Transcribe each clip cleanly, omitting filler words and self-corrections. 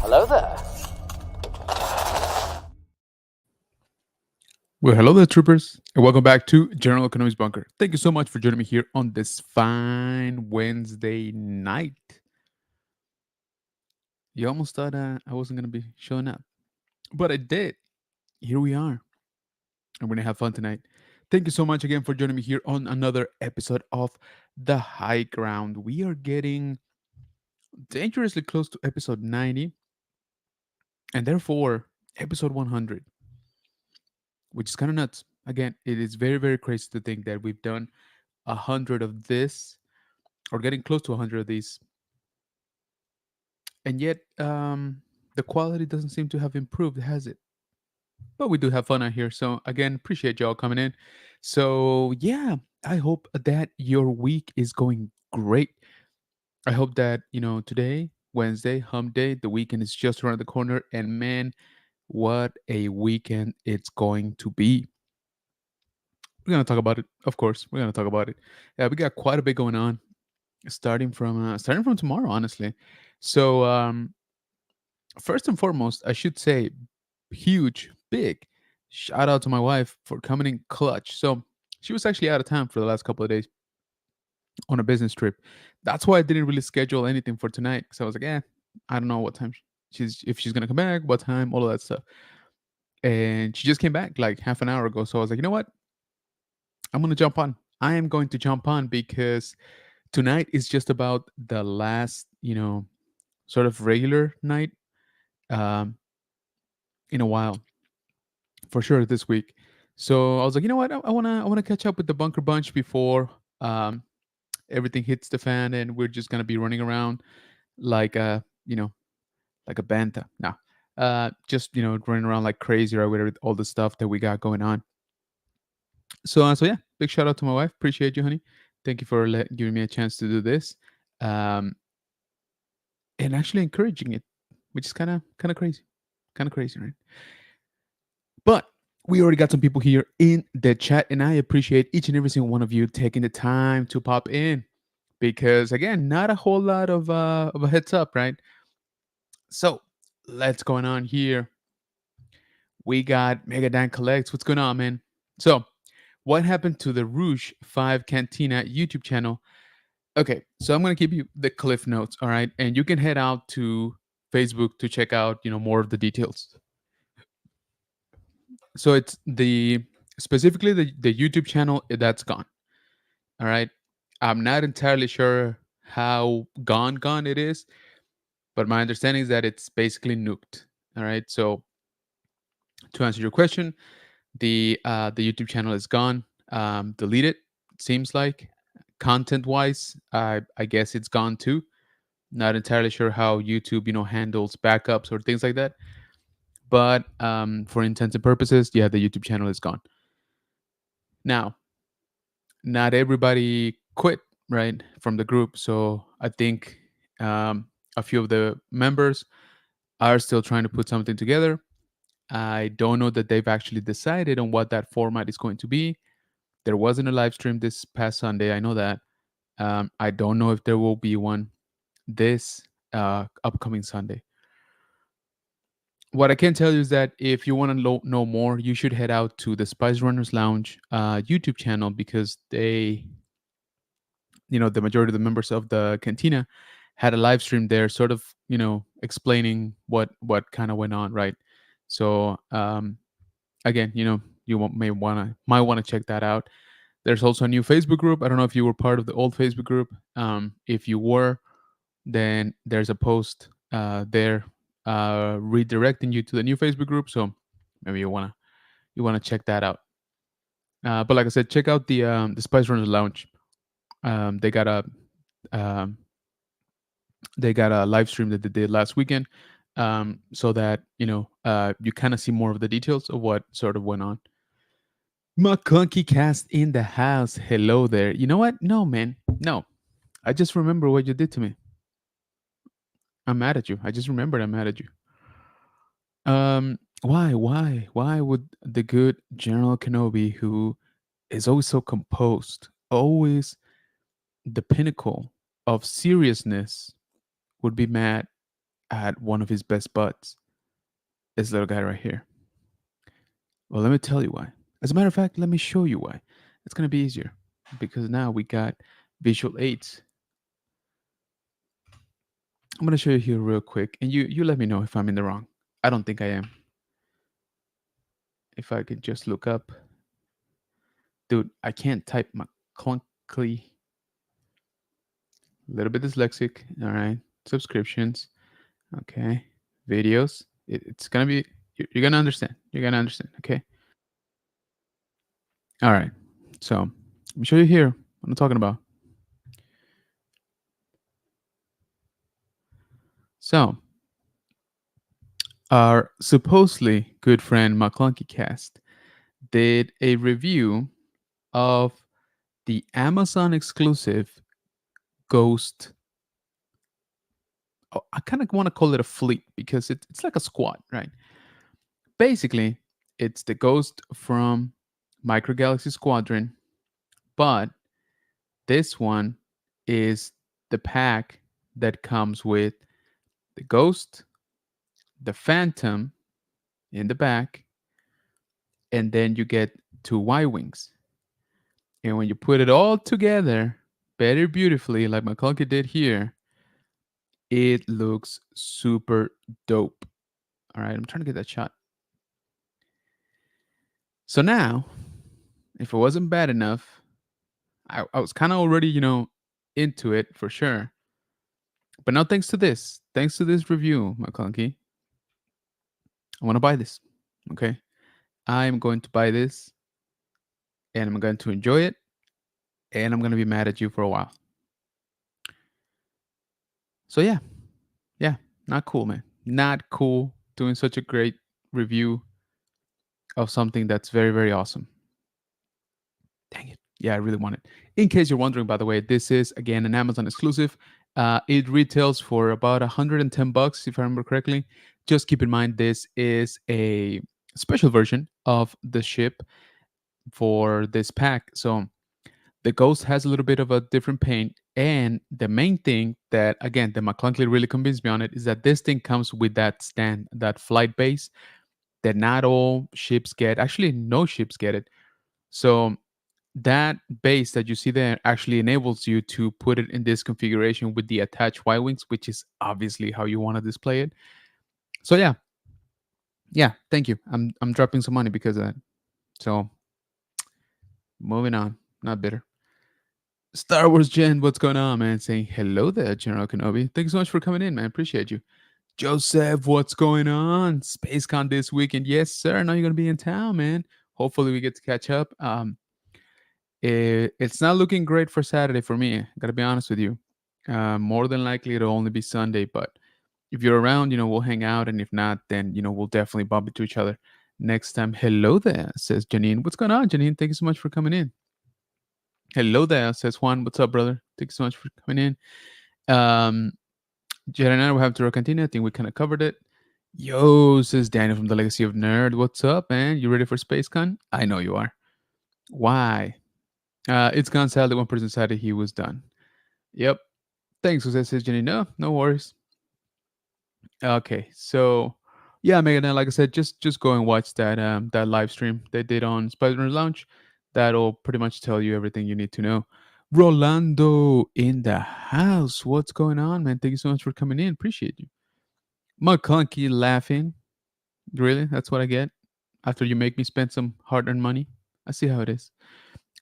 Hello there. Well, hello there, troopers, and welcome back to General Economics Bunker. Thank you so much for joining me here on this fine Wednesday night. You almost thought I wasn't going to be showing up, but I did. Here we are. I'm going to have fun tonight. Thank you so much again for joining me here on another episode of The High Ground. We are getting dangerously close to episode 90, and therefore episode 100, which is kind of nuts. Again, it is very, very crazy to think that we've done 100 of this or getting close to 100 of these, and yet the quality doesn't seem to have improved, has it? But we do have fun out here, so again, appreciate y'all coming in. So yeah, I hope that your week is going great. I hope that today, Wednesday, hump day, the weekend is just around the corner, and man, what a weekend it's going to be. We're gonna talk about it, of course. We're gonna talk about it. Yeah, we got quite a bit going on, starting from tomorrow, honestly. So first and foremost, I should say huge, big shout out to my wife for coming in clutch. So she was actually out of town for the last couple of days on a business trip. That's why I didn't really schedule anything for tonight because I was like, I don't know what time she's if she's gonna come back, what time, all of that stuff. And she just came back like half an hour ago. So I was like, you know what? I'm gonna jump on. I am going to jump on because tonight is just about the last, sort of regular night um, in a while for sure this week. So I was like, you know what? I wanna catch up with the Bunker Bunch before um, everything hits the fan, and we're just gonna be running around like like a banta. No, just running around like crazy or whatever. All the stuff that we got going on. So yeah, big shout out to my wife. Appreciate you, honey. Thank you for giving me a chance to do this, um, and actually encouraging it, which is kind of crazy, right? But we already got some people here in the chat, and I appreciate each and every single one of you taking the time to pop in because, again, not a whole lot of a heads up, right? So let's going on here. We got Mega Dan Collects. What's going on, man? So, what happened to the Rouge 5 Cantina YouTube channel? Okay, so I'm gonna give you the cliff notes, all right, and you can head out to Facebook to check out, more of the details. So it's specifically the YouTube channel that's gone. All right. I'm not entirely sure how gone it is, but my understanding is that it's basically nuked. All right. So to answer your question, the YouTube channel is gone, deleted. It seems like content wise, I guess it's gone too. Not entirely sure how YouTube handles backups or things like that. But for intents and purposes, yeah, the YouTube channel is gone. Now, not everybody quit right from the group, so I think a few of the members are still trying to put something together. I don't know that they've actually decided on what that format is going to be. There wasn't a live stream this past Sunday, I know that. I don't know if there will be one this upcoming Sunday. What I can tell you is that if you want to know more, you should head out to the Spice Runners Lounge YouTube channel because the majority of the members of the cantina had a live stream there, sort of, explaining what kind of went on, right? So again, you might want to check that out. There's also a new Facebook group. I don't know if you were part of the old Facebook group. If you were, then there's a post there redirecting you to the new Facebook group. So maybe you wanna check that out. But like I said, check out the Spice Runners Lounge. They got a um, live stream that they did last weekend, so that you kind of see more of the details of what sort of went on. McClunky Cast in the house. Hello there. You know what? No, man. No. I just remember what you did to me. I'm mad at you. I just remembered I'm mad at you. Why would the good General Kenobi, who is always so composed, always the pinnacle of seriousness, would be mad at one of his best buds. This little guy right here. Well, let me tell you why. As a matter of fact, let me show you why. It's going to be easier because now we got visual aids. I'm going to show you here real quick, and you let me know if I'm in the wrong. I don't think I am. If I could just look up. Dude, I can't type my clunkly. A little bit dyslexic. All right. Subscriptions. Okay. Videos. It's going to be, you're going to understand. You're going to understand. Okay. All right. So let me show you here what I'm talking about. So our supposedly good friend McClunkycast did a review of the Amazon exclusive Ghost. Oh, I kind of want to call it a fleet because it's like a squad, right? Basically, it's the Ghost from Micro Galaxy Squadron, but this one is the pack that comes with the Ghost, the Phantom in the back, and then you get two Y Wings. And when you put it all together, very beautifully, like McCulkey did here, it looks super dope. All right, I'm trying to get that shot. So now, if it wasn't bad enough, I was kind of already, into it for sure. But now, thanks to this review, McClunky, I want to buy this. Okay, I'm going to buy this, and I'm going to enjoy it, and I'm going to be mad at you for a while. So yeah, not cool, man. Not cool doing such a great review of something that's very, very awesome. Dang it. Yeah, I really want it. In case you're wondering, by the way, this is again an Amazon exclusive. It retails for about $110, if I remember correctly. Just keep in mind this is a special version of the ship for this pack. So the Ghost has a little bit of a different paint. And the main thing that, again, the McClunky really convinced me on it is that this thing comes with that stand, that flight base that not all ships get. Actually, no ships get it. So that base that you see there actually enables you to put it in this configuration with the attached Y wings, which is obviously how you want to display it. So yeah, thank you. I'm dropping some money because of that. So moving on, not bitter. Star Wars Gen, what's going on, man? Saying hello there, General Kenobi. Thanks so much for coming in, man. Appreciate you. Joseph, what's going on? Spacecon this weekend. Yes, sir. I know you're gonna be in town, man. Hopefully we get to catch up. It's not looking great for Saturday for me. Gotta be honest with you. More than likely it'll only be Sunday, but if you're around, we'll hang out, and if not, then we'll definitely bump into each other next time. Hello there, says Janine. What's going on, Janine? Thank you so much for coming in. Hello there, says Juan. What's up, brother? Thank you so much for coming in. Jared and I will have to continue. I think we kind of covered it. Yo, says Daniel from the Legacy of Nerd. What's up, man? You ready for Spacecon? I know you are. Why? It's gone. Sadly, one person decided he was done. Yep. Thanks, Jose, says Jenny. No worries. Okay, so yeah, Megan, like I said, just go and watch that live stream they did on Spider-Man Lounge. That'll pretty much tell you everything you need to know. Rolando in the house. What's going on, man? Thank you so much for coming in. Appreciate you. McClunky laughing. Really? That's what I get after you make me spend some hard-earned money? I see how it is.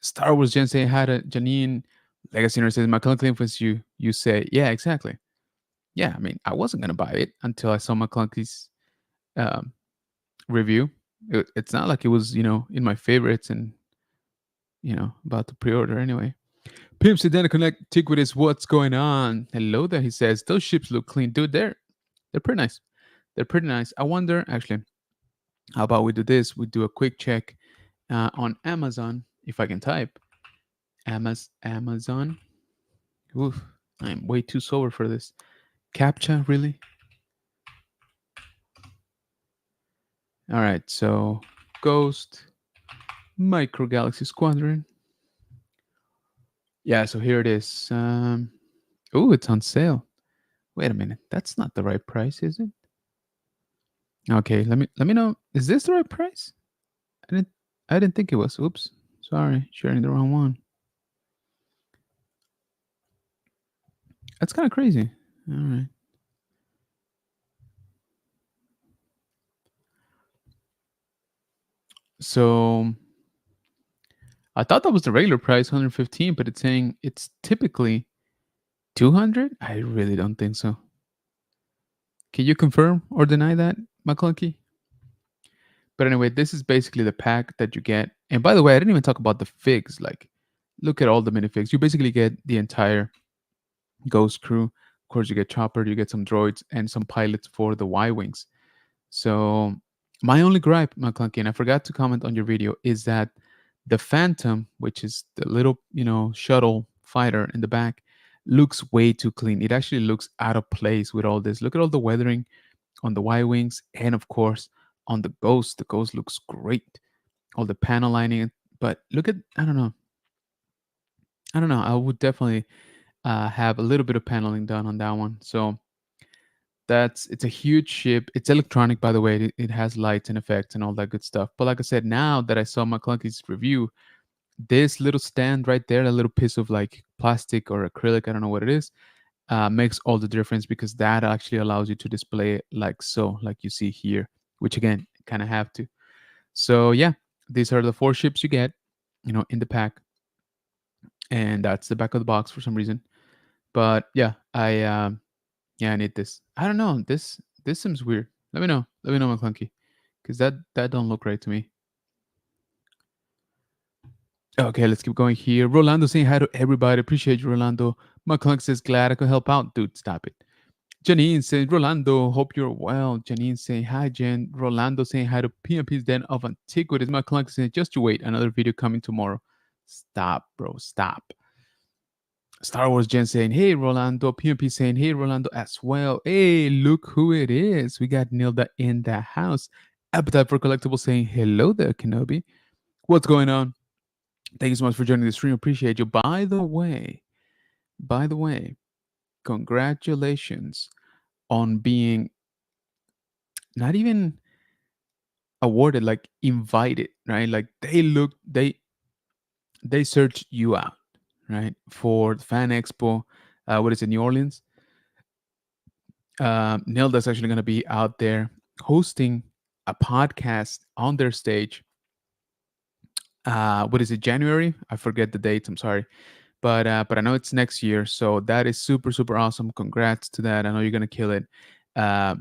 Star Wars Gen saying hi to Janine. Legacy Nerd says, McClunky influence you. You say, yeah, exactly. Yeah, I mean, I wasn't going to buy it until I saw McClunky's um, review. It's not like it was, in my favorites and, about to pre-order anyway. Pimps Identity Connect Tiquitus, what's going on? Hello there, he says. Those ships look clean. Dude, they're pretty nice. They're pretty nice. I wonder, actually, how about we do this? We do a quick check on Amazon, if I can type. Amazon. Oof, I'm way too sober for this. CAPTCHA, really? All right, so Ghost, Micro Galaxy Squadron. Yeah, so here it is. Oh, it's on sale. Wait a minute. That's not the right price, is it? Okay, let me know. Is this the right price? I didn't I didn't think it was. Oops. Sorry, sharing the wrong one. That's kind of crazy. All right. So I thought that was the regular price, 115, but it's saying it's typically 200. I really don't think so. Can you confirm or deny that, McClunky? But anyway, this is basically the pack that you get. And by the way, I didn't even talk about the figs. Like, look at all the minifigs. You basically get the entire Ghost crew. Of course, you get Chopper, you get some droids, and some pilots for the Y Wings. So, my only gripe, McClunky, and I forgot to comment on your video, is that the Phantom, which is the little, shuttle fighter in the back, looks way too clean. It actually looks out of place with all this. Look at all the weathering on the Y Wings, and of course, on the Ghost. The Ghost looks great. All the panel lining. But look at, I don't know. I don't know. I would definitely have a little bit of paneling done on that one. So it's a huge ship. It's electronic, by the way. It has lights and effects and all that good stuff. But like I said, now that I saw McClunky's review, this little stand right there, a little piece of like plastic or acrylic, I don't know what it is, makes all the difference because that actually allows you to display it like so, like you see here, which again, kind of have to. So yeah, these are the four ships you get, in the pack, and that's the back of the box for some reason. But yeah, I need this. I don't know. This seems weird. Let me know. Let me know, McClunky, because that don't look right to me. Okay, let's keep going here. Rolando saying hi to everybody. Appreciate you, Rolando. McClunk says glad I could help out. Dude, stop it. Janine says, Rolando, hope you're well. Janine saying hi, Jen. Rolando saying hi to PMP's Den of Antiquities. McClunk saying, just you wait, another video coming tomorrow. Stop, bro. Stop. Star Wars Jen saying, hey, Rolando. PMP saying, hey, Rolando as well. Hey, look who it is. We got Nilda in the house. Appetite for Collectibles saying, hello there, Kenobi. What's going on? Thank you so much for joining the stream. Appreciate you. By the way, congratulations on being not even awarded, like invited, right? Like they searched you out, right? For the Fan Expo. What is it, New Orleans? Nilda's actually going to be out there hosting a podcast on their stage. What is it, January? I forget the dates. I'm sorry. But I know it's next year, so that is super super awesome. Congrats to that. I know you're gonna kill it. Uh,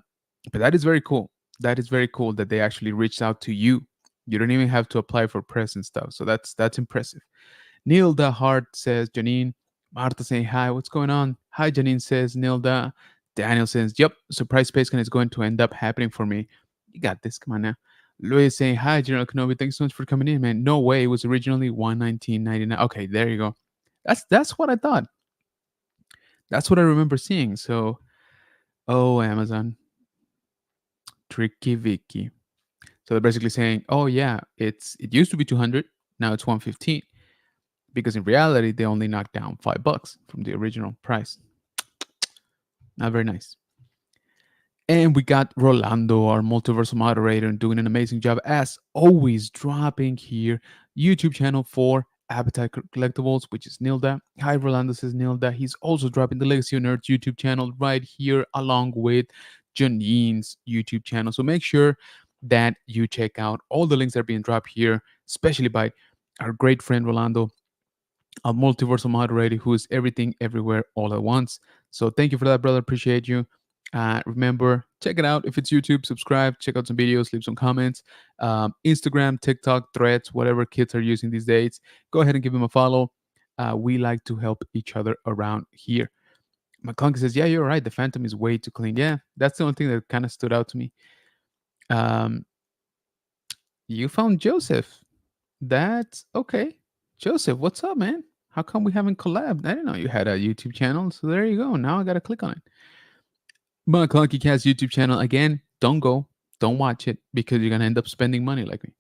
but that is very cool. That is very cool that they actually reached out to you. You don't even have to apply for press and stuff. So that's impressive. Nilda Hart says, Janine. Marta saying hi. What's going on? Hi, Janine says Nilda. Daniel says, yep, surprise Spacecon is going to end up happening for me. You got this. Come on now. Luis saying, hi, General Kenobi. Thanks so much for coming in, man. No way. It was originally $119.99. Okay, there you go. That's what I thought. That's what I remember seeing. So, oh, Amazon, tricky Vicky. So they're basically saying, oh yeah, it used to be 200, now it's 115, because in reality they only knocked down $5 from the original price. Not very nice. And we got Rolando, our multiversal moderator, doing an amazing job as always, dropping here YouTube channel for Appetite Collectibles, which is Nilda. Hi, Rolando says Nilda. He's also dropping the Legacy of Nerds YouTube channel right here, along with Janine's YouTube channel. So make sure that you check out all the links that are being dropped here, especially by our great friend Rolando, a multiversal moderator who is everything everywhere all at once. So thank you for that, brother. Appreciate you. Remember, check it out. If it's YouTube, subscribe, check out some videos, leave some comments. Instagram, TikTok, Threads, whatever kids are using these days, go ahead and give them a follow. We like to help each other around here. McClunky says, yeah, you're right. The Phantom is way too clean. Yeah, that's the only thing that kind of stood out to me. Um, you found Joseph. That's okay. Joseph, what's up, man? How come we haven't collabed? I didn't know you had a YouTube channel. So there you go. Now I got to click on it. But Clunky Cat's YouTube channel, again, don't go. Don't watch it because you're going to end up spending money like me.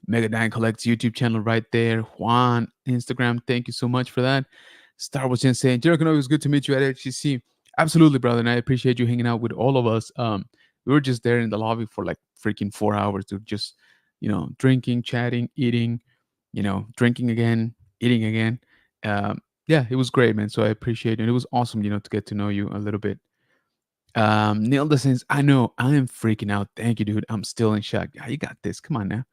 Megadine Collects YouTube channel right there. Juan, Instagram, thank you so much for that. Star Wars saying, Jericho, it was good to meet you at HCC. Absolutely, brother. And I appreciate you hanging out with all of us. We were just there in the lobby for like freaking 4 hours to just, drinking, chatting, eating, drinking again, eating again. Yeah, it was great, man. So I appreciate it. It was awesome, to get to know you a little bit. Neil says, I know I am freaking out. Thank you, dude. I'm still in shock. Yeah, you got this. Come on now.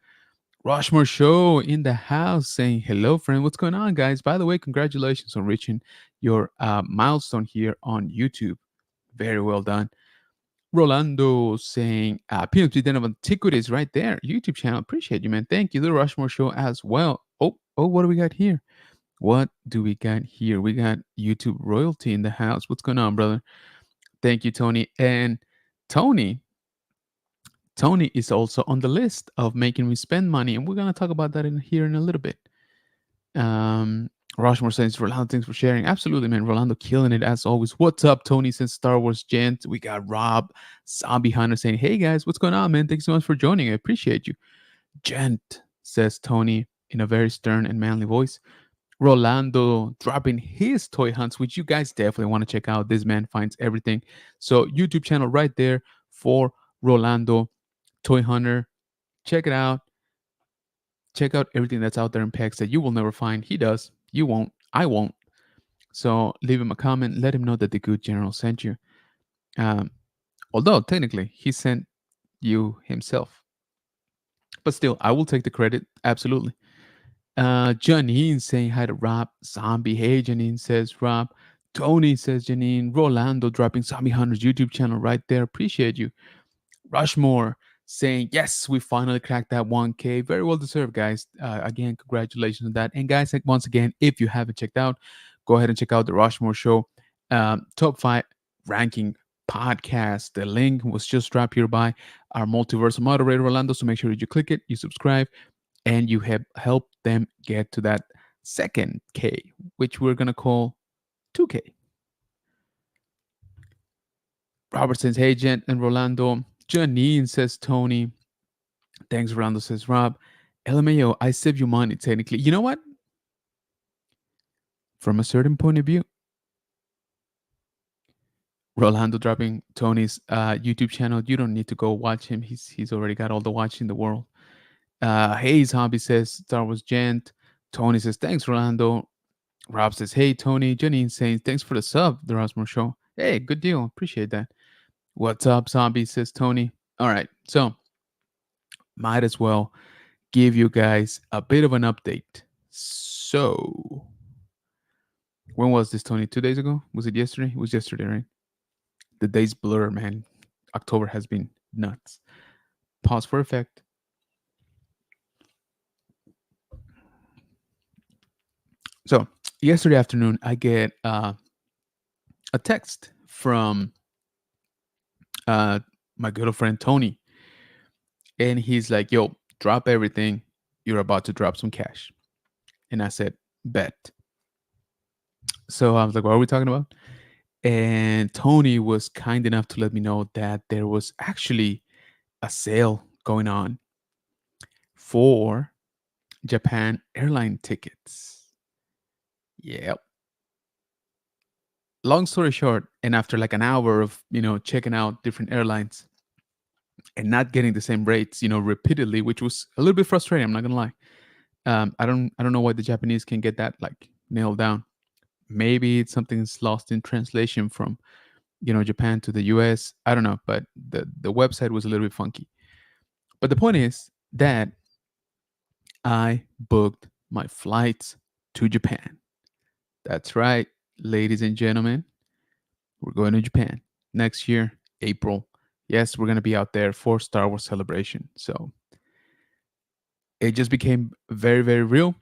Rushmore Show in the house saying, hello, friend. What's going on, guys? By the way, congratulations on reaching your milestone here on YouTube. Very well done. Rolando saying, PMT Den of Antiquities right there. YouTube channel. Appreciate you, man. Thank you. The Rushmore Show as well. Oh, what do we got here? What do we got here? We got YouTube royalty in the house. What's going on, brother? Thank you, Tony. And Tony, Tony is also on the list of making me spend money, and we're gonna talk about that in here in a little bit. Um, Rushmore says, Rolando, thanks for sharing. Absolutely, man. Rolando killing it as always. What's up, Tony? Since Star Wars Gent, we got Rob, Zombie Hunter saying, hey guys, what's going on, man? Thanks so much for joining. I appreciate you. Gent, says Tony in a very stern and manly voice. Rolando dropping his toy hunts, which you guys definitely want to check out. This man finds everything. So, YouTube channel right there for Rolando Toy Hunter. Check it out. Check out everything that's out there in packs that you will never find. He does. You won't. I won't. So leave him a comment. Let him know that the good general sent you. Um, although technically he sent you himself, but still, I will take the credit. Absolutely. Janine saying hi to Rob. Zombie. Hey, Janine says Rob. Tony says Janine. Rolando dropping Zombie Hunter's YouTube channel right there. Appreciate you. Rushmore saying, yes, we finally cracked that 1K. Very well deserved, guys. Again, congratulations on that. And guys, like, once again, if you haven't checked out, go ahead and check out the Rushmore Show top 5 ranking podcast. The link was just dropped here by our multiversal moderator, Orlando. So make sure that you click it, you subscribe, and you have helped them get to that second K, which we're going to call 2K. Robert says, hey, Gent and Rolando. Janine says, Tony. Thanks, Rolando says, Rob. LMAO, I save you money, technically. You know what? From a certain point of view, Rolando dropping Tony's YouTube channel. You don't need to go watch him. He's already got all the watch in the world. Hayes Hobby says, Star Wars Gent. Tony says, thanks, Rolando. Rob says, hey, Tony. Janine saying, thanks for the sub, the Rosmer Show. Hey, good deal. Appreciate that. What's up, Zombie, says Tony. All right, so might as well give you guys a bit of an update. So, when was this, Tony? 2 days ago? Was it yesterday? It was yesterday, right? The days blur, man. October has been nuts. Pause for effect. So, yesterday afternoon, I get a text from my good friend Tony, and he's like, "Yo, drop everything. You're about to drop some cash." And I said, "Bet." So I was like, "What are we talking about?" And Tony was kind enough to let me know that there was actually a sale going on for Japan airline tickets. Yep. Long story short, and after like an hour of checking out different airlines and not getting the same rates repeatedly, which was a little bit frustrating, I'm not gonna lie. I don't know why the Japanese can get that like nailed down. Maybe it's something that's lost in translation from Japan to the US. I don't know, but the website was a little bit funky. But the point is that I booked my flights to Japan. That's right, ladies and gentlemen. We're going to Japan next year, April. Yes, we're going to be out there for Star Wars Celebration. So it just became very, very real.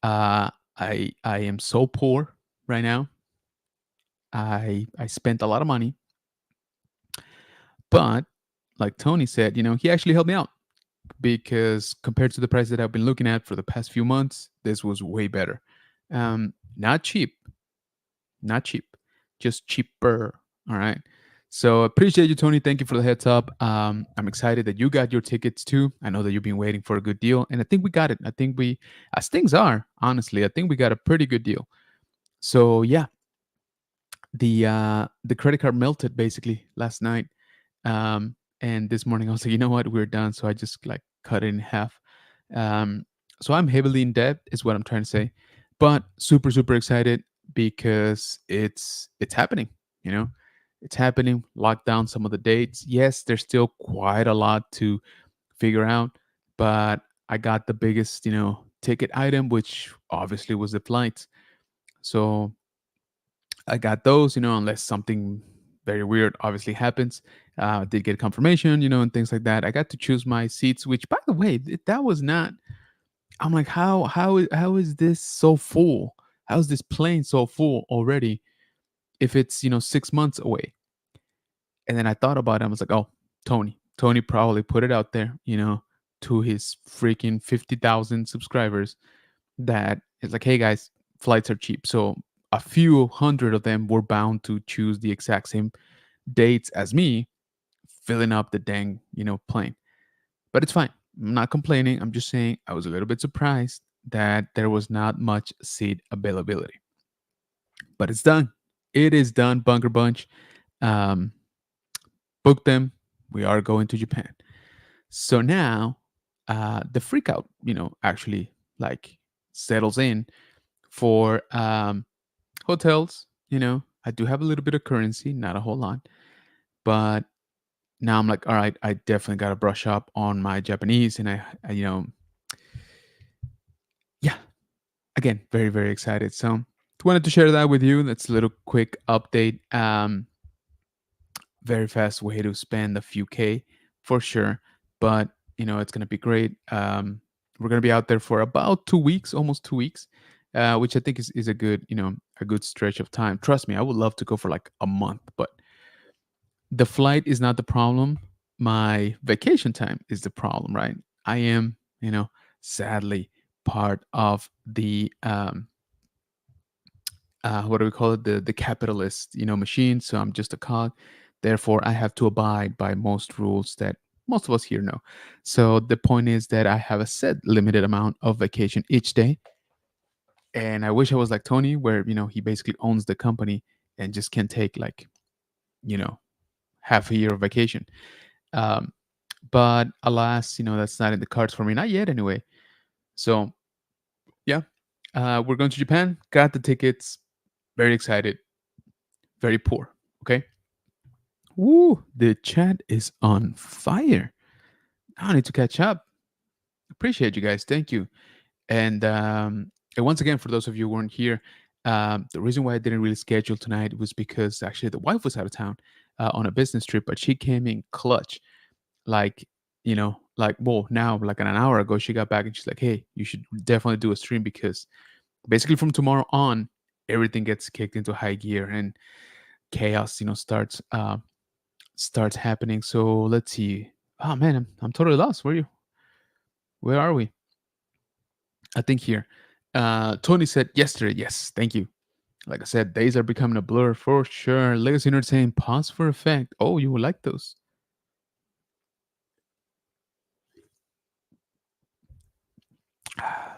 I am so poor right now. I spent a lot of money, but like Tony said, he actually helped me out because compared to the price that I've been looking at for the past few months, this was way better. Not cheap, not cheap, just cheaper. All right. So appreciate you, Tony. Thank you for the heads up. I'm excited that you got your tickets too. I know that you've been waiting for a good deal, and I think we got it. I think as things are, honestly, I think we got a pretty good deal. So yeah, The credit card melted basically last night. And this morning I was like, you know what, we're done. So I just like cut it in half. Um, so I'm heavily in debt, is what I'm trying to say, but super super excited because it's happening. You know, it's happening. Lock down some of the dates. Yes, there's still quite a lot to figure out, but I got the biggest ticket item, which obviously was the flights. So I got those, unless something very weird obviously happens. Did get confirmation, and things like that. I got to choose my seats, which, by the way, that was not. I'm like, how is this so full? How is this plane so full already? If it's 6 months away, and then I thought about it. I was like, oh, Tony probably put it out there, to his freaking 50,000 subscribers that it's like, hey guys, flights are cheap. So a few hundred of them were bound to choose the exact same dates as me, filling up the dang, plane. But it's fine. I'm not complaining. I'm just saying I was a little bit surprised that there was not much seat availability. But it's done. It is done, Bunker Bunch. Um, Book them. We are going to Japan. So now the freak out, actually like settles in for hotels. I do have a little bit of currency, not a whole lot, but now I'm like, all right, I definitely got to brush up on my Japanese, and I yeah, again, very very excited. So wanted to share that with you. That's a little quick update. Very fast way to spend a few K for sure, but it's gonna be great. We're gonna be out there for about 2 weeks, almost 2 weeks, which I think is a good a good stretch of time. Trust me, I would love to go for like a month, but the flight is not the problem. My vacation time is the problem, right? I am, sadly part of the what do we call it? The capitalist, machine. So I'm just a cog. Therefore, I have to abide by most rules that most of us here know. So the point is that I have a set limited amount of vacation each day. And I wish I was like Tony, where he basically owns the company and just can take like you know half a year of vacation. Um, but alas, that's not in the cards for me, not yet anyway. So yeah, we're going to Japan. Got the tickets. Very excited. Very poor. Okay. Woo! The chat is on fire. I need to catch up. Appreciate you guys. Thank you. And once again, for those of you who weren't here, the reason why I didn't really schedule tonight was because actually the wife was out of town on a business trip, but she came in clutch. Like, like, well, now, like an hour ago, she got back and she's like, hey, you should definitely do a stream because basically from tomorrow on, everything gets kicked into high gear and chaos, starts happening. So let's see. Oh man, I'm totally lost. Where are we? I think here. Tony said yesterday. Yes, thank you. Like I said, days are becoming a blur for sure. Legacy Nerd saying pause for effect. Oh, you will like those.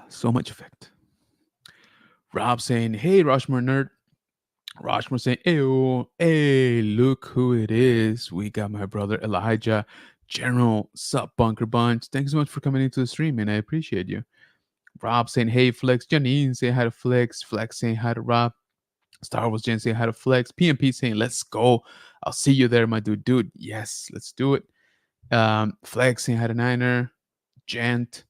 So much effect. Rob saying, hey, Rushmore Nerd. Rushmore saying, hey, look who it is. We got my brother Elijah, General Sup Bunker Bunch. Thanks so much for coming into the stream, and I appreciate you. Rob saying, hey, Flex. Janine saying hi to Flex. Flex saying hi to Rob. Star Wars Jen saying hi to Flex. PMP saying, let's go. I'll see you there, my dude. Dude, yes, let's do it. Flex saying hi to Niner. Gent.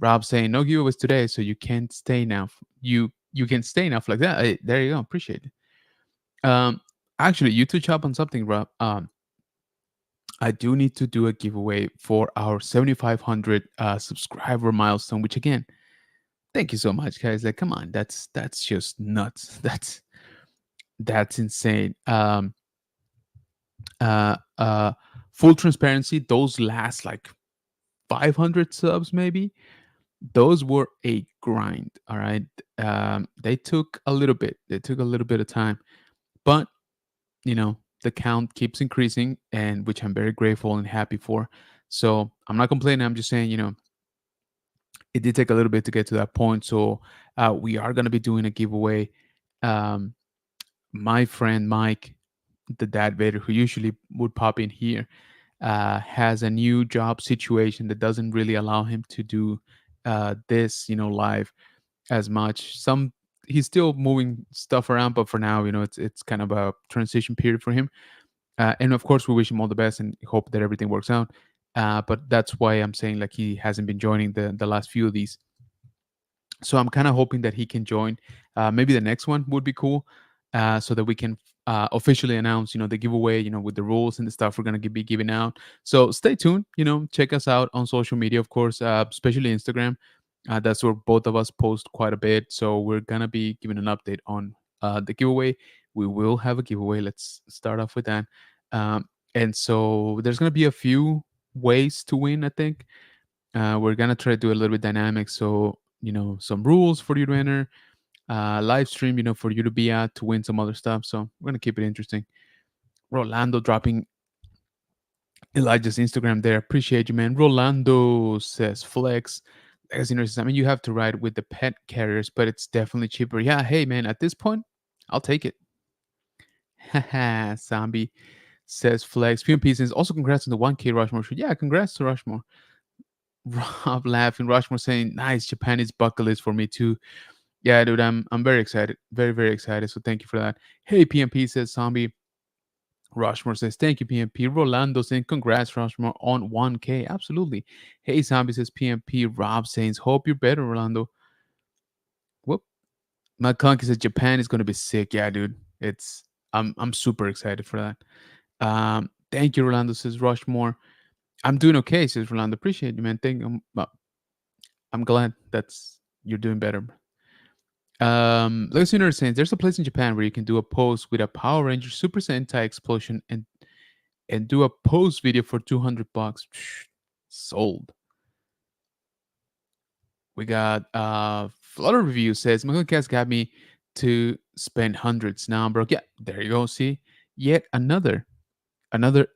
Rob saying, no giveaways today, so you can't stay now. You can stay now, Flex. Yeah, hey, there you go. Appreciate it. Actually, you touch up on something, Rob. I do need to do a giveaway for our 7,500 subscriber milestone, which again, thank you so much, guys. Like, come on, that's just nuts. That's insane. Uh, uh, Full transparency, those last like 500 subs, maybe. Those were a grind. All right, they took a little bit. They took a little bit of time, but the count keeps increasing, and which I'm very grateful and happy for. So I'm not complaining. I'm just saying, it did take a little bit to get to that point. So we are going to be doing a giveaway. Um, my friend Mike, the dad Vader, who usually would pop in here, has a new job situation that doesn't really allow him to do this, live as much. He's still moving stuff around, but for now, it's kind of a transition period for him. And of course, we wish him all the best and hope that everything works out. But that's why I'm saying like he hasn't been joining the last few of these. So I'm kind of hoping that he can join. Maybe the next one would be cool, so that we can officially announce, the giveaway, with the rules and the stuff we're gonna be giving out. So stay tuned. Check us out on social media, of course, especially Instagram. That's where both of us post quite a bit. So we're gonna be giving an update on the giveaway. We will have a giveaway. Let's start off with that. And so there's gonna be a few ways to win. I think we're gonna try to do a little bit dynamic. So some rules for you to enter, live stream, for you to be at to win some other stuff. So we're gonna keep it interesting. Rolando dropping Elijah's Instagram there. Appreciate you, man. Rolando says flex. Legacy nurses. I mean, you have to ride with the pet carriers, but it's definitely cheaper. Yeah, hey man, at this point, I'll take it. Haha, zombie says flex. PMP says also congrats on the 1K Rushmore shoot. Yeah, congrats to Rushmore. Rob laughing. Rushmore saying, nice, Japan is bucket list for me too. Yeah, dude, I'm very excited. Very, very excited. So thank you for that. Hey, PMP says zombie. Rushmore says, thank you, PMP. Rolando saying, congrats, Rushmore, on 1K. Absolutely. Hey, zombie says PMP. Rob saying, hope you're better, Rolando. Whoop. McClunky says, Japan is gonna be sick. Yeah, dude. I'm super excited for that. Thank you, Rolando says Rushmore. I'm doing okay, says Rolando. Appreciate you, man. I'm glad that's you're doing better. Listener saying there's a place in Japan where you can do a pose with a Power Ranger Super Sentai explosion and do a pose video for $200. Sold. We got Flutter Review says Cast got me to spend hundreds now, bro. Yeah, there you go. See, yet another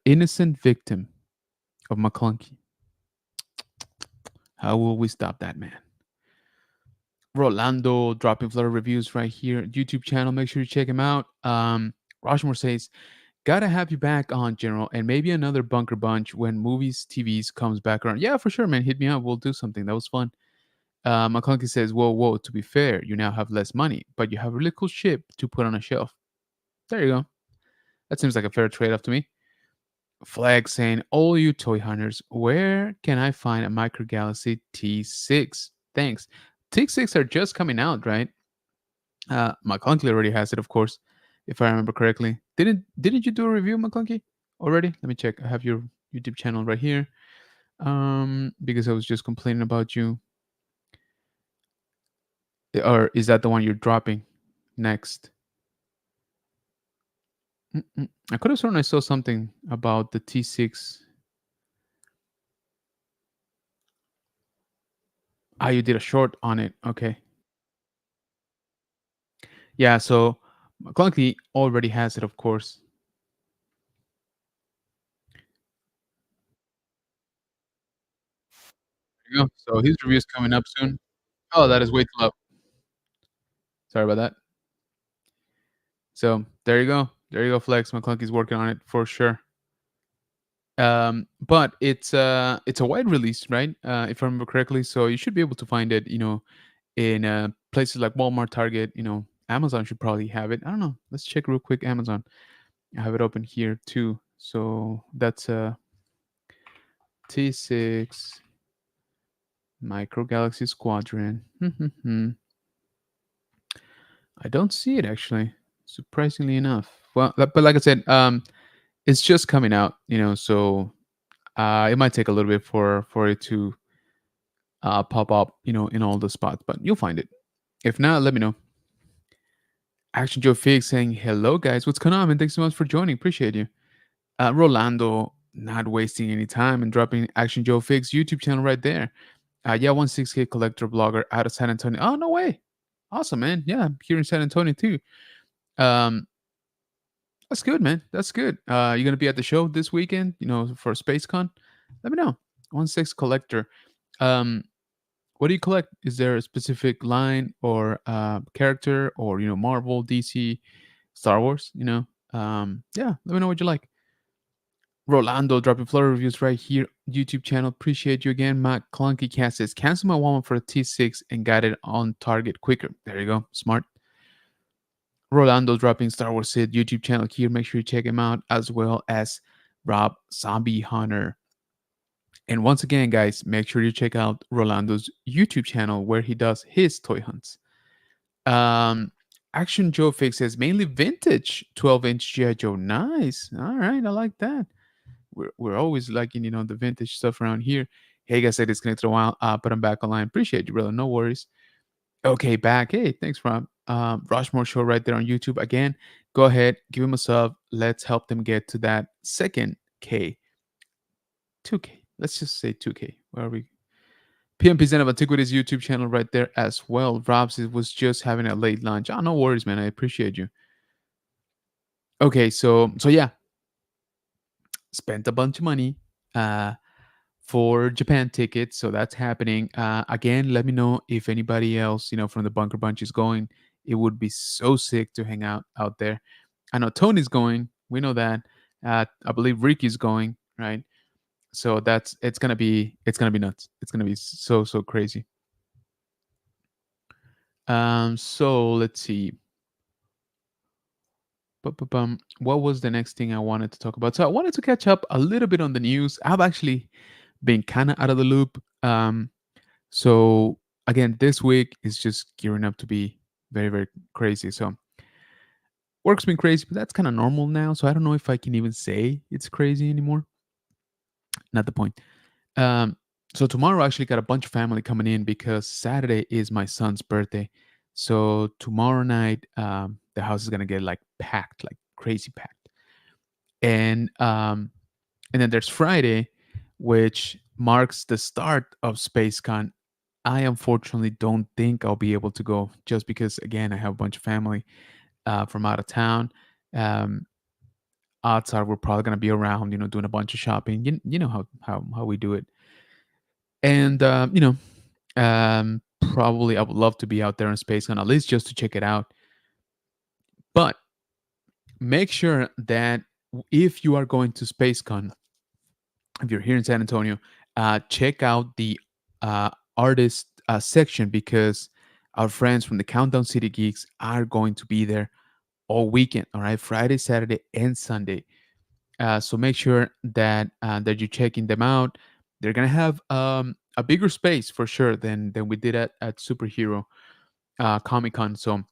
innocent victim of McClunky. How will we stop that, man? Rolando dropping Flutter reviews right here. YouTube channel. Make sure you check him out. Rushmore says, gotta have you back on, General, and maybe another Bunker Bunch when movies, TVs comes back around. Yeah, for sure, man. Hit me up. We'll do something. That was fun. McClunky says, whoa, whoa, to be fair, you now have less money, but you have a really cool ship to put on a shelf. There you go. That seems like a fair trade off to me. Flag saying, all you toy hunters, where can I find a Micro Galaxy T6? Thanks. T6 are just coming out, right? McClunky already has it, of course, if I remember correctly. Didn't you do a review, McClunky, already? Let me check. I have your YouTube channel right here. Because I was just complaining about you. Or is that the one you're dropping next? I could have sworn I saw something about the T6. Ah, you did a short on it. Okay. Yeah, so McClunky already has it, of course. There you go. So his review is coming up soon. Oh, that is way too low. Sorry about that. So there you go. There you go, Flex. McClunky's working on it for sure. But it's a wide release, right? If I remember correctly. So you should be able to find it, in places like Walmart, Target. Amazon should probably have it. I don't know. Let's check real quick. Amazon. I have it open here too. So that's a T6 Micro Galaxy Squadron. I don't see it actually, surprisingly enough. Well, but like I said, it's just coming out, so it might take a little bit for it to pop up, in all the spots, but you'll find it. If not, let me know. Action Joe Fig saying, hello guys, what's going on, man? Thanks so much for joining. Appreciate you. Rolando not wasting any time and dropping Action Joe Fig's YouTube channel right there. Yeah, 16K collector blogger out of San Antonio. Oh, no way. Awesome, man. Yeah, I'm here in San Antonio too. Um, that's good, man. That's good. You gonna be at the show this weekend? For Spacecon? Let me know. 16 collector. Um, what do you collect? Is there a specific line or character or Marvel, DC? Star Wars. Yeah, let me know what you like. Rolando dropping Florida reviews right here. YouTube channel. Appreciate you again. Matt Clunky Cat says, cancel my Walmart for a T6 and got it on target quicker. There you go. Smart. Rolando dropping Star Wars Sid YouTube channel here. Make sure you check him out, as well as Rob Zombie Hunter. And once again, guys, make sure you check out Rolando's YouTube channel where he does his toy hunts. Um, Action Joe Fix says mainly vintage 12-inch GI Joe. Nice. All right, I like that. We're always liking the vintage stuff around here. Hey guys, I disconnected a while, but I'm back online. Appreciate you, brother. No worries. Okay, back. Hey, thanks, Rob. Rushmore Show right there on YouTube. Again, go ahead, give him a sub. Let's help them get to that second K. 2K. Let's just say 2K. Where are we? PMP Zen of Antiquities YouTube channel right there as well. Robs was just having a late lunch. Oh, no worries, man. I appreciate you. Okay, so yeah, spent a bunch of money for Japan tickets, so that's happening. Again, let me know if anybody else, from the Bunker Bunch is going. It would be so sick to hang out there. I know Tony's going. We know that. I believe Ricky's going, right? So it's gonna be nuts. It's gonna be so crazy. So let's see. What was the next thing I wanted to talk about? So I wanted to catch up a little bit on the news. I've actually been kind of out of the loop. So again, this week is just gearing up to be very crazy. So work's been crazy, but that's kind of normal now. So I don't know if I can even say it's crazy anymore. Not the point. Um, so tomorrow I actually got a bunch of family coming in because Saturday is my son's birthday. So tomorrow night, the house is gonna get like packed, like crazy packed. And then there's Friday, which marks the start of Spacecon. I unfortunately don't think I'll be able to go just because again I have a bunch of family from out of town. Um, Odds are we're probably gonna be around, doing a bunch of shopping. You know how we do it. And probably I would love to be out there in Spacecon at least just to check it out. But make sure that if you are going to Spacecon, if you're here in San Antonio, check out the artist section because our friends from the Countdown City Geeks are going to be there all weekend. All right, Friday, Saturday, and Sunday. So make sure that you're checking them out. They're gonna have a bigger space for sure than we did at Superhero Comic Con. So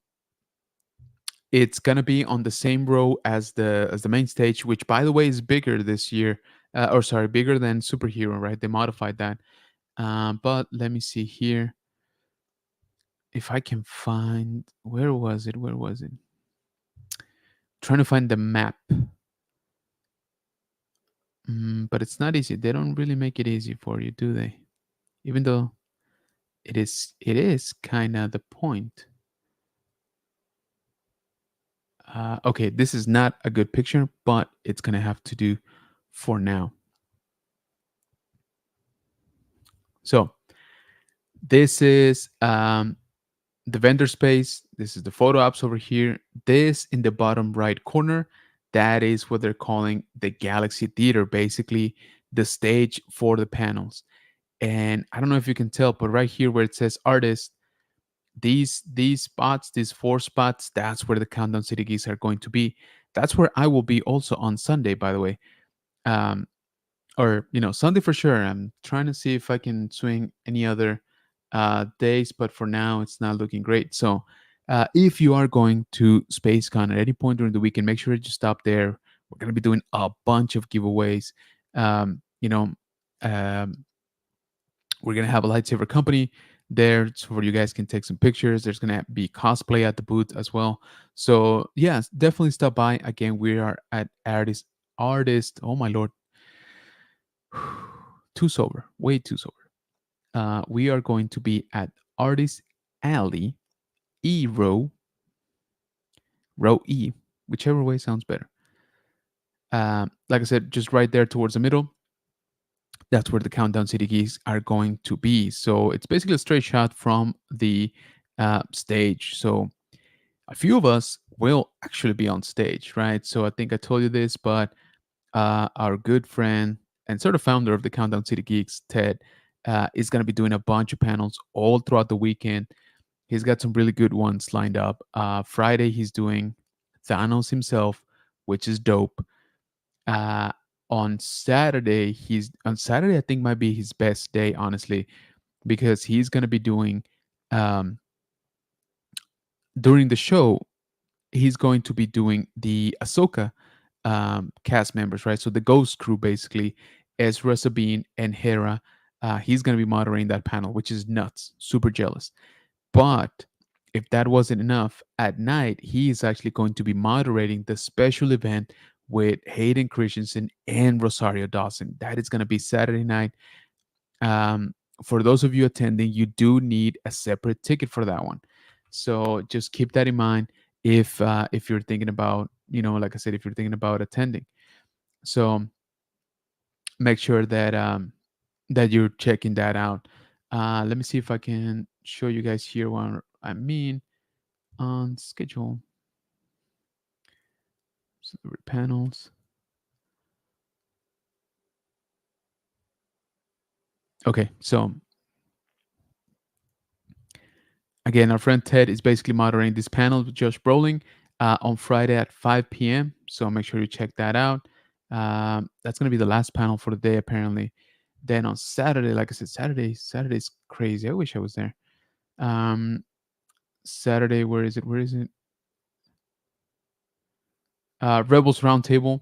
it's gonna be on the same row as the main stage, which by the way is bigger this year. Or sorry, bigger than Superhero, right? They modified that. But let me see here if I can find where was it? Where was it? Trying to find the map. But it's not easy. They don't really make it easy for you, do they? Even though it is kind of the point. Okay, this is not a good picture, but it's gonna have to do for now. So this is the vendor space. This is the photo apps over here. This in the bottom right corner, that is what they're calling the Galaxy Theater, basically the stage for the panels. And I don't know if you can tell, but right here where it says artist, these spots, these four spots, that's where the Countdown City Geeks are going to be. That's where I will be also on Sunday, by the way. Um, or Sunday for sure. I'm trying to see if I can swing any other days, but for now it's not looking great. So if you are going to SpaceCon at any point during the weekend, make sure that you stop there. We're going to be doing a bunch of giveaways. um, you know um, we're going to have a lightsaber company there so where you guys can take some pictures. There's going to be cosplay at the booth as well. So yes, definitely stop by. Again, we are at artist, oh my lord, too sober, way too sober. We are going to be at Artist Alley, E row E, whichever way sounds better. Like I said, just right there towards the middle. That's where the Countdown City Geeks are going to be. So it's basically a straight shot from the stage. So a few of us will actually be on stage, right? So I think I told you this, but our good friend and sort of founder of the Countdown City Geeks, Ted, is going to be doing a bunch of panels all throughout the weekend. He's got some really good ones lined up. Friday, he's doing Thanos himself, which is dope. Uh, on Saturday, I think might be his best day, honestly, because he's going to be doing um, during the show. He's going to be doing the Ahsoka cast members, right? So the Ghost crew, basically, Ezra, Sabine, and Hera. He's going to be moderating that panel, which is nuts. Super jealous. But if that wasn't enough, at night, he is actually going to be moderating the special event with Hayden Christensen and Rosario Dawson. That is going to be Saturday night. Um, for those of you attending, you do need a separate ticket for that one. So just keep that in mind if you're thinking about, like I said, if you're thinking about attending. So make sure that you're checking that out. Let me see if I can show you guys here what I mean on schedule. So panels. Okay, so again, our friend Ted is basically moderating this panel with Josh Brolin on Friday at 5 p.m. So make sure you check that out. That's going to be the last panel for the day, apparently. Then on Saturday, like I said, Saturday's crazy. I wish I was there. Um, Saturday, where is it? Where is it? Rebels Roundtable.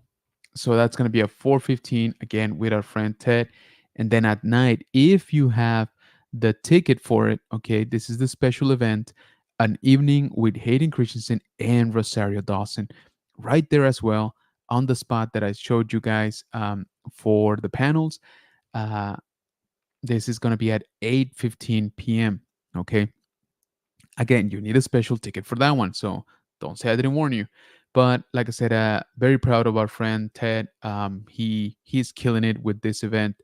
So that's going to be at 4:15 again with our friend Ted. And then at night, if you have the ticket for it, okay, this is the special event, an evening with Hayden Christensen and Rosario Dawson, right there as well on the spot that I showed you guys for the panels. Uh, this is going to be at 8:15 p.m. Okay, again, you need a special ticket for that one, so don't say I didn't warn you. But like I said, very proud of our friend Ted. He's killing it with this event.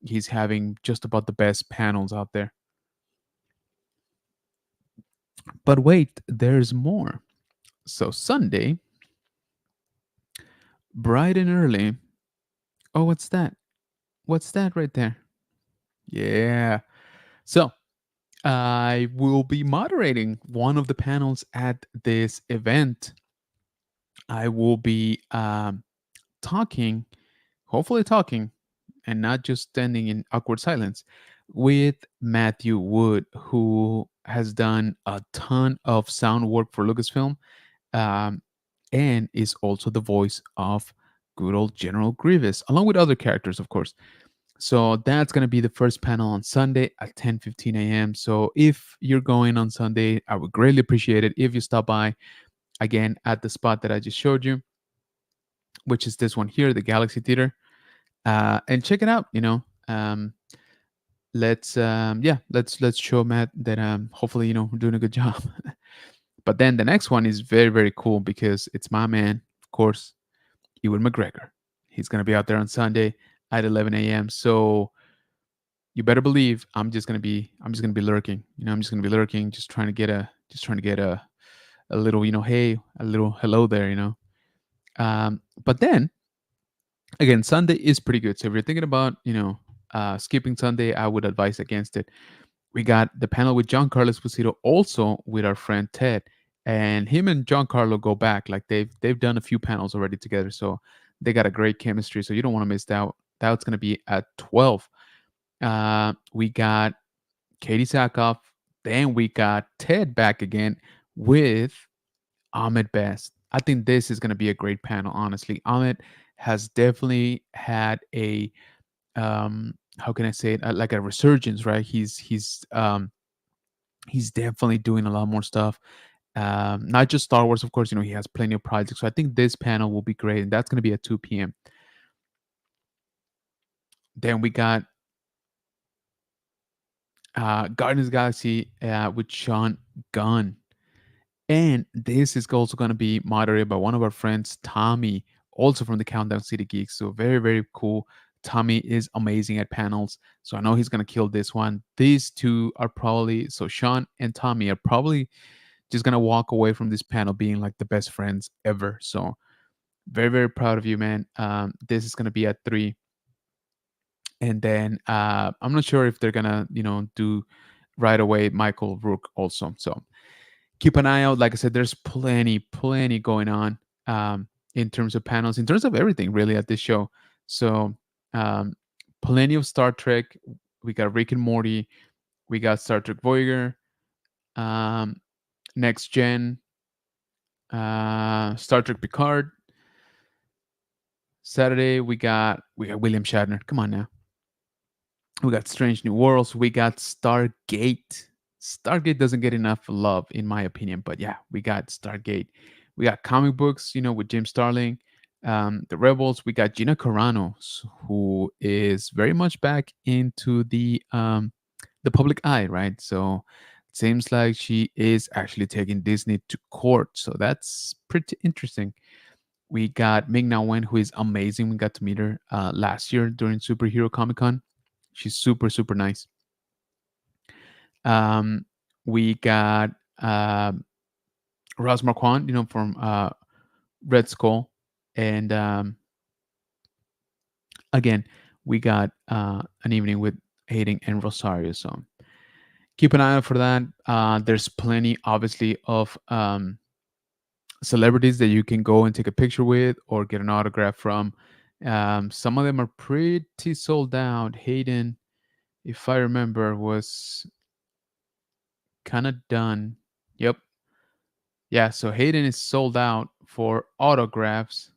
He's having just about the best panels out there. But wait, there's more. So Sunday, bright and early. Oh, what's that? What's that right there? Yeah. So I will be moderating one of the panels at this event. I will be talking, hopefully talking, and not just standing in awkward silence, with Matthew Wood, who has done a ton of sound work for Lucasfilm, um, and is also the voice of good old General Grievous, along with other characters, of course. So that's going to be the first panel on Sunday at 10:15 a.m. So if you're going on Sunday, I would greatly appreciate it if you stop by again at the spot that I just showed you, which is this one here, the Galaxy Theater, and check it out. Let's show Matt that hopefully we're doing a good job. But then the next one is very very cool because it's my man, of course, Ewan McGregor. He's gonna be out there on Sunday at 11 a.m. So you better believe I'm just gonna be lurking. I'm just gonna be lurking, just trying to get a little hey, a little hello there. But then again, Sunday is pretty good. So if you're thinking about skipping Sunday, I would advise against it. We got the panel with Giancarlo Esposito, also with our friend Ted, and him and Giancarlo go back. Like they've done a few panels already together, so they got a great chemistry. So you don't want to miss that. That's going to be at 12. We got Katie Sackhoff. Then we got Ted back again with Ahmed Best. I think this is going to be a great panel. Honestly, Ahmed has definitely had a how can I say it, like a resurgence, right? He's definitely doing a lot more stuff. Not just Star Wars, of course. He has plenty of projects. So I think this panel will be great, and that's going to be at 2 p.m. Then we got Guardians of the Galaxy with Sean Gunn, and this is also going to be moderated by one of our friends, Tommy, also from the Countdown City Geeks. So very very cool. Tommy is amazing at panels, so I know he's going to kill this one. These two are probably, so Sean and Tommy are probably just gonna walk away from this panel being like the best friends ever. So very, very proud of you, man. This is gonna be at 3, and then I'm not sure if they're gonna, do right away Michael Rook also. So keep an eye out. Like I said, there's plenty, plenty going on, in terms of panels, in terms of everything really at this show. So um, plenty of Star Trek. We got Rick and Morty. We got Star Trek Voyager, um, Next Gen, Star Trek Picard. Saturday we got William Shatner. Come on now. We got Strange New Worlds. We got Stargate. Stargate doesn't get enough love, in my opinion, but yeah, we got Stargate. We got comic books, with Jim Starling. The Rebels. We got Gina Carano, who is very much back into the public eye, right? So it seems like she is actually taking Disney to court. So that's pretty interesting. We got Ming Na Wen, who is amazing. We got to meet her last year during Superhero Comic Con. She's super, super nice. Um, we got Ross Marquand, from Red Skull. And again, we got an evening with Hayden and Rosario. So keep an eye out for that. There's plenty, obviously, of celebrities that you can go and take a picture with or get an autograph from. Some of them are pretty sold out. Hayden, if I remember, was kind of done. Yep. Yeah, so Hayden is sold out for autographs.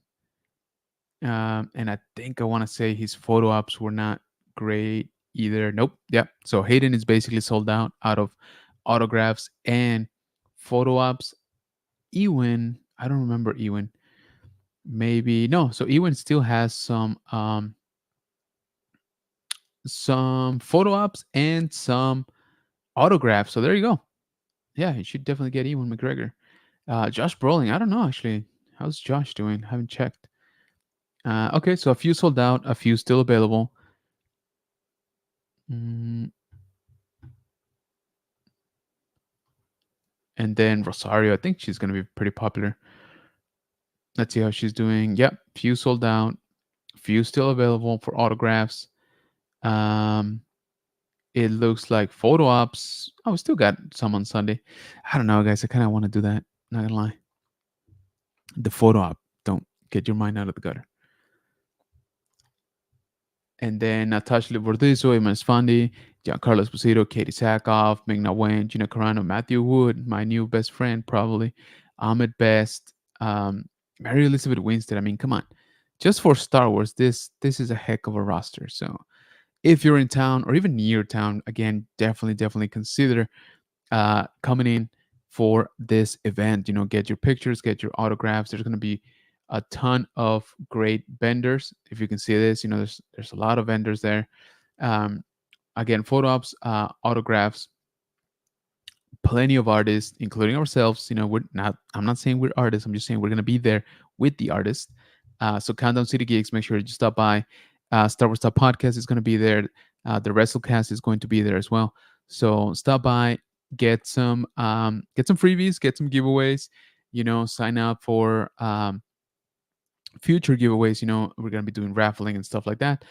And I think I want to say his photo ops were not great either. Nope. Yep. So Hayden is basically sold out of autographs and photo ops. Ewan, I don't remember Ewan. Maybe no. So Ewan still has some photo ops and some autographs. So there you go. Yeah, you should definitely get Ewan McGregor. Josh Brolin, I don't know actually. How's Josh doing? Haven't checked. Okay, so a few sold out, a few still available. Mm, and then Rosario, I think she's going to be pretty popular. Let's see how she's doing. Yep, few sold out, few still available for autographs. Um, it looks like photo ops. Oh, we still got some on Sunday. I don't know, guys. I kind of want to do that. Not gonna lie. The photo op. Don't get your mind out of the gutter. And then Natasha Libordizo, Iman Sfandi, Giancarlo Esposito, Katie Sackhoff, Ming-Na Wen, Gina Carano, Matthew Wood, my new best friend probably, Ahmed Best, Mary Elizabeth Winstead. I mean, come on. Just for Star Wars, this is a heck of a roster. So if you're in town or even near town, again, definitely consider coming in for this event. Get your pictures, get your autographs. There's going to be a ton of great vendors. If you can see this, there's a lot of vendors there. Um, Again, photo ops, autographs, plenty of artists, including ourselves. We're not. I'm not saying we're artists. I'm just saying we're going to be there with the artists. So Countdown City Gigs, make sure you stop by. Star Wars Stop Podcast is going to be there. The WrestleCast is going to be there as well. So stop by, get some freebies, get some giveaways. Sign up for future giveaways. We're going to be doing raffling and stuff like that.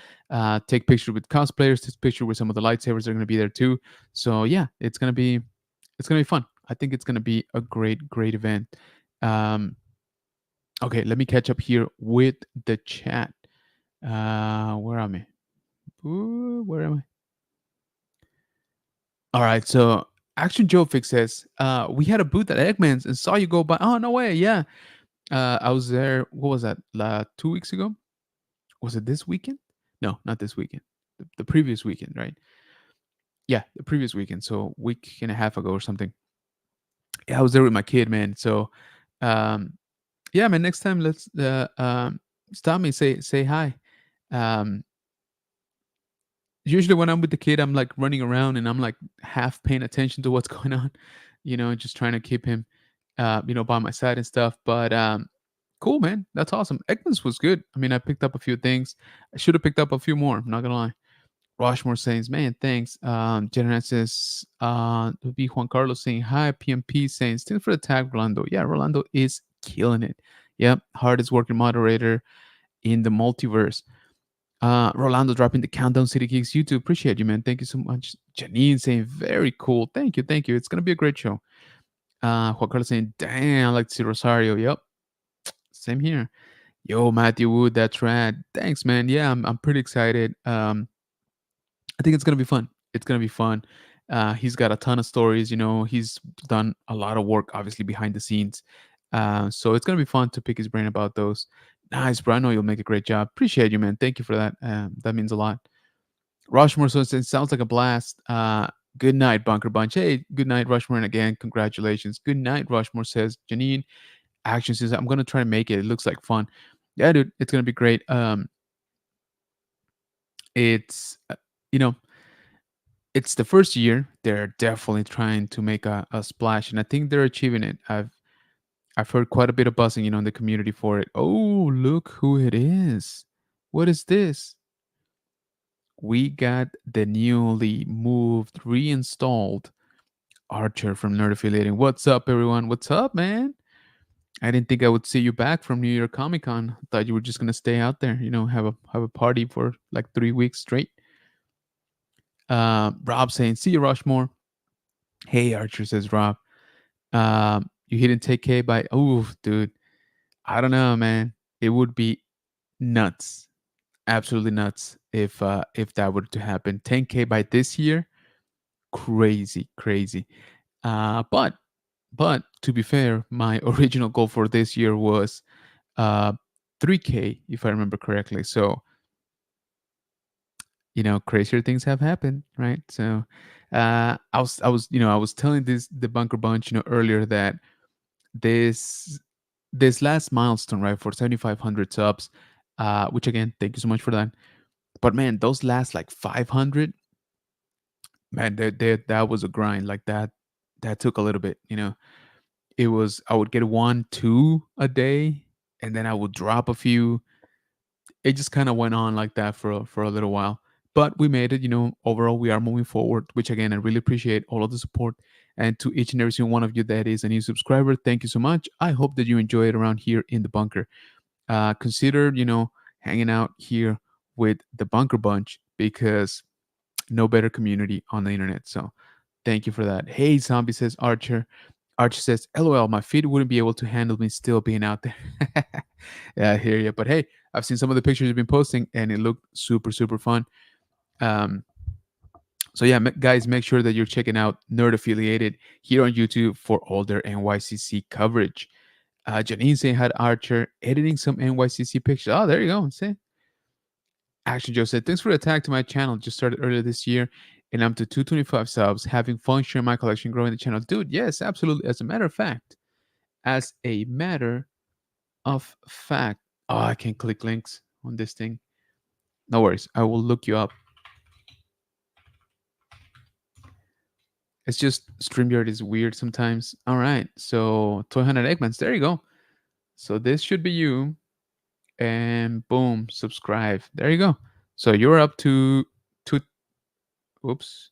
Take picture with cosplayers, take picture with some of the lightsabers that are going to be there too. So yeah, it's gonna be fun. I think it's gonna be a great event. um okay, let me catch up here with the chat. Where am I? Ooh, where am I? All right, so Action Joe Fix says, we had a booth at Eggman's and saw you go by. Oh, no way. Yeah. I was there. What was that? 2 weeks ago? Was it this weekend? No, not this weekend. The previous weekend, right? Yeah, the previous weekend. So week and a half ago or something. Yeah, I was there with my kid, man. So, um, yeah, man. Next time, let's stop me. Say hi. Um, Usually when I'm with the kid, I'm like running around and I'm like half paying attention to what's going on, just trying to keep him, by my side and stuff. But cool, man. That's awesome. Eggman's was good. I mean, I picked up a few things. I should have picked up a few more. I'm not gonna lie. Rushmore saying, man, thanks. Jenna says, would be Juan Carlos saying, hi. PMP saying, still for the tag, Rolando. Yeah, Rolando is killing it. Yep, hardest working moderator in the multiverse. Rolando dropping the countdown City Geeks YouTube. Appreciate you, man. Thank you so much. Janine saying, very cool. Thank you, thank you. It's gonna be a great show. Juan Carlos saying, damn, I like to see Rosario. Yep, same here. Yo, Matthew Wood, that's rad. Thanks, man. Yeah, I'm pretty excited. I think it's gonna be fun. It's gonna be fun. He's got a ton of stories. You know, he's done a lot of work, obviously behind the scenes. So it's gonna be fun to pick his brain about those. Nice, bro. I know you'll make a great job. Appreciate you, man. Thank you for that. That means a lot. Rushmore says it sounds like a blast. Good night, Bunker Bunch. Hey, good night, Rushmore. And again, congratulations. Good night, Rushmore says. Janine Action says, I'm gonna try to make it. It looks like fun. Yeah, dude, it's gonna be great. It's you know, it's the first year. They're definitely trying to make a splash, and I think they're achieving it. I've heard quite a bit of buzzing, in the community for it. Oh, look who it is! What is this? We got the newly moved, reinstalled Archer from Nerd Affiliating. What's up, everyone? What's up, man? I didn't think I would see you back from New York Comic Con. I thought you were just gonna stay out there, have a party for like 3 weeks straight. Rob saying, "See you, Rushmore." Hey, Archer, says Rob. You hitting 10K by? Oh, dude, I don't know, man. It would be nuts, absolutely nuts if that were to happen. 10K by this year, crazy, crazy. But to be fair, my original goal for this year was uh 3K, if I remember correctly. So crazier things have happened, right? So I was telling the Bunker Bunch, earlier that this this last milestone, right, for 7,500 subs, which again, thank you so much for that. But man, those last like 500, man, that was a grind. Like that took a little bit. It was, I would get 1, 2 a day, and then I would drop a few. It just kind of went on like that for a little while. But we made it. Overall, we are moving forward. Which again, I really appreciate all of the support. And to each and every single one of you that is a new subscriber, thank you so much. I hope that you enjoy it around here in the bunker. Consider hanging out here with the Bunker Bunch, because no better community on the internet. So thank you for that. Hey, Zombie, says Archer. Archer says, LOL, my feet wouldn't be able to handle me still being out there. Yeah, I hear you. But hey, I've seen some of the pictures you've been posting, and it looked super, super fun. Um, so yeah, guys, make sure that you're checking out Nerd Affiliated here on YouTube for all their NYCC coverage. Janine saying hi to Archer, editing some NYCC pictures. Oh, there you go. See? Action Joe said, thanks for the tag to my channel. Just started earlier this year, and I'm to 225 subs. Having fun sharing my collection, growing the channel. Dude, yes, absolutely. As a matter of fact, oh, I can't click links on this thing. No worries. I will look you up. It's just StreamYard is weird sometimes. All right. So 200 Eggmans. There you go. So this should be you. And boom, subscribe. There you go. So you're up to two. Oops.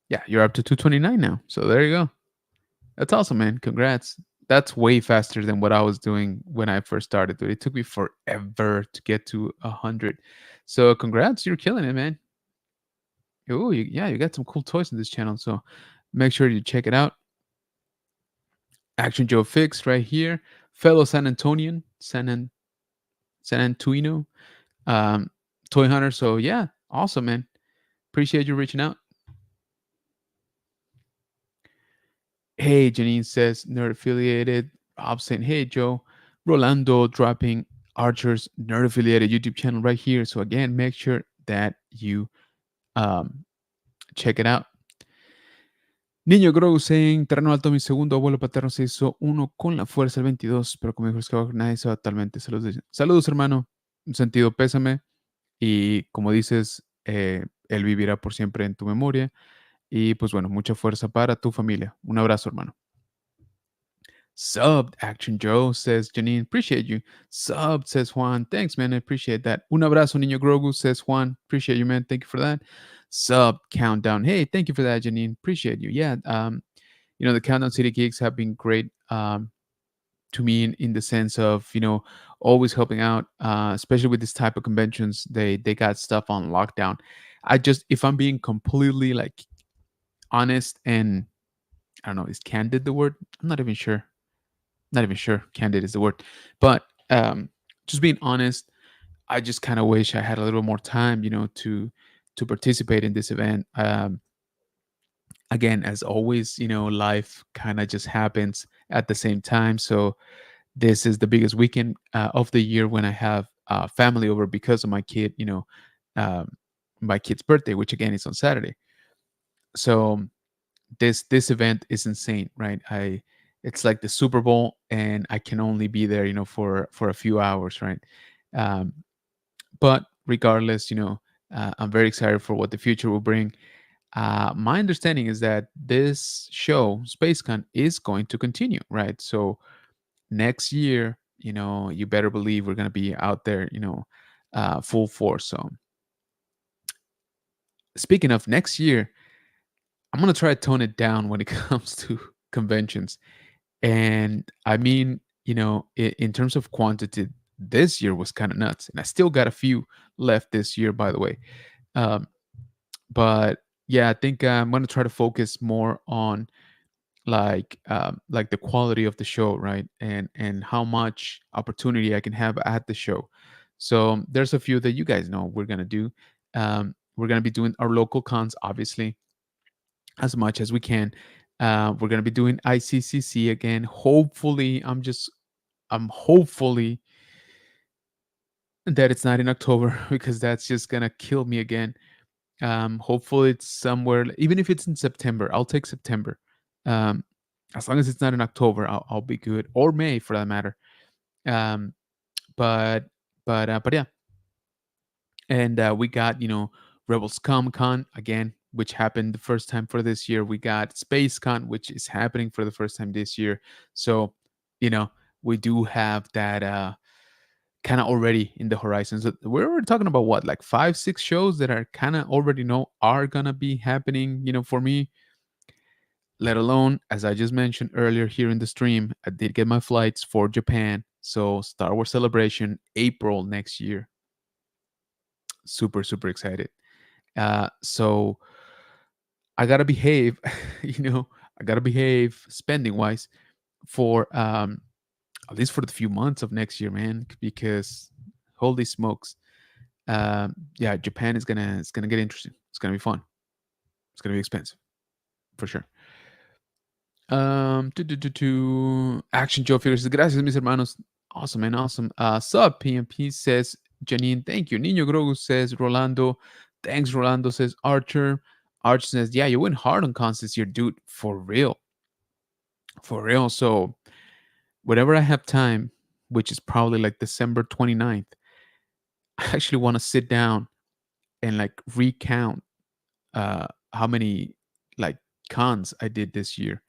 Yeah, you're up to 229 now. So there you go. That's awesome, man. Congrats. That's way faster than what I was doing when I first started. Dude. It took me forever to get to 100. So congrats. You're killing it, man. Oh, yeah, you got some cool toys in this channel. So make sure you check it out. Action Joe Fix right here. Fellow San Antonian, San Antonio, toy hunter. So yeah, awesome, man. Appreciate you reaching out. Hey, Janine says, nerd affiliated. Rob saying, hey, Joe. Rolando dropping Archer's nerd affiliated YouTube channel right here. So again, make sure that you check it out. Niño Grow saying, terreno alto, mi segundo abuelo paterno se hizo uno con la fuerza del 22, pero como dijo Skywalker, nadie se va totalmente. Saludos, hermano. Un sentido pésame. Y como dices, él vivirá por siempre en tu memoria. Y pues bueno, mucha fuerza para tu familia. Un abrazo, hermano. Subbed, Action Joe, says Janine. Appreciate you. Subbed, says Juan. Thanks, man. I appreciate that. Un abrazo, Niño Grogu, says Juan. Appreciate you, man. Thank you for that. Sub countdown. Hey, thank you for that, Janine. Appreciate you. Yeah. The Countdown City gigs have been great to me in the sense of, always helping out, especially with this type of conventions. They got stuff on lockdown. If I'm being completely like honest and I don't know, is candid the word? I'm not even sure. Not even sure. Candid is the word, but just being honest, I just kind of wish I had a little more time, to participate in this event. Again, as always, life kind of just happens at the same time. So this is the biggest weekend of the year when I have family over because of my kid, um, my kid's birthday, which again is on Saturday. So this event is insane, right? It's like the Super Bowl, and I can only be there, for a few hours, right? Um, but regardless, I'm very excited for what the future will bring. My understanding is that this show, Spacecon, is going to continue, right? So next year, you better believe we're going to be out there, full force. So speaking of next year, I'm going to try to tone it down when it comes to conventions. And I mean, in terms of quantity, this year was kind of nuts. And I still got a few left this year, by the way. Um, but yeah, I think I'm going to try to focus more on like the quality of the show, right? And how much opportunity I can have at the show. So there's a few that you guys know we're gonna do. We're gonna be doing our local cons, obviously, as much as we can. We're gonna be doing ICCC again. Hopefully, I'm hopefully that it's not in October because that's just gonna kill me again. Hopefully it's somewhere, even if it's in September, I'll take September. Um, as long as it's not in October, I'll be good, or May for that matter. Um, but but yeah, and we got Rebels Comic Con again, which happened the first time for this year. We got Spacecon, which is happening for the first time this year. So you know we do have that kind of already in the horizon. So we're talking about what, like 5 6 shows that are kind of already know are gonna be happening. For me, let alone, as I just mentioned earlier here in the stream, I did get my flights for Japan. So Star Wars Celebration, April next year. Super, super excited. So I gotta behave, you know, I gotta behave spending wise for at least for the few months of next year, man, because holy smokes. Yeah, Japan is gonna it's gonna get interesting. It's gonna be fun. It's gonna be expensive for sure. Action Joe figures. Gracias, mis hermanos. Awesome, man. Awesome. Sub PMP says Janine, thank you. Nino Grogu says Rolando. Thanks, Rolando says Archer. Archer says, yeah, you went hard on cons this year, dude. For real. For real. So whenever I have time, which is probably like December 29th, I actually want to sit down and like recount how many like cons I did this year.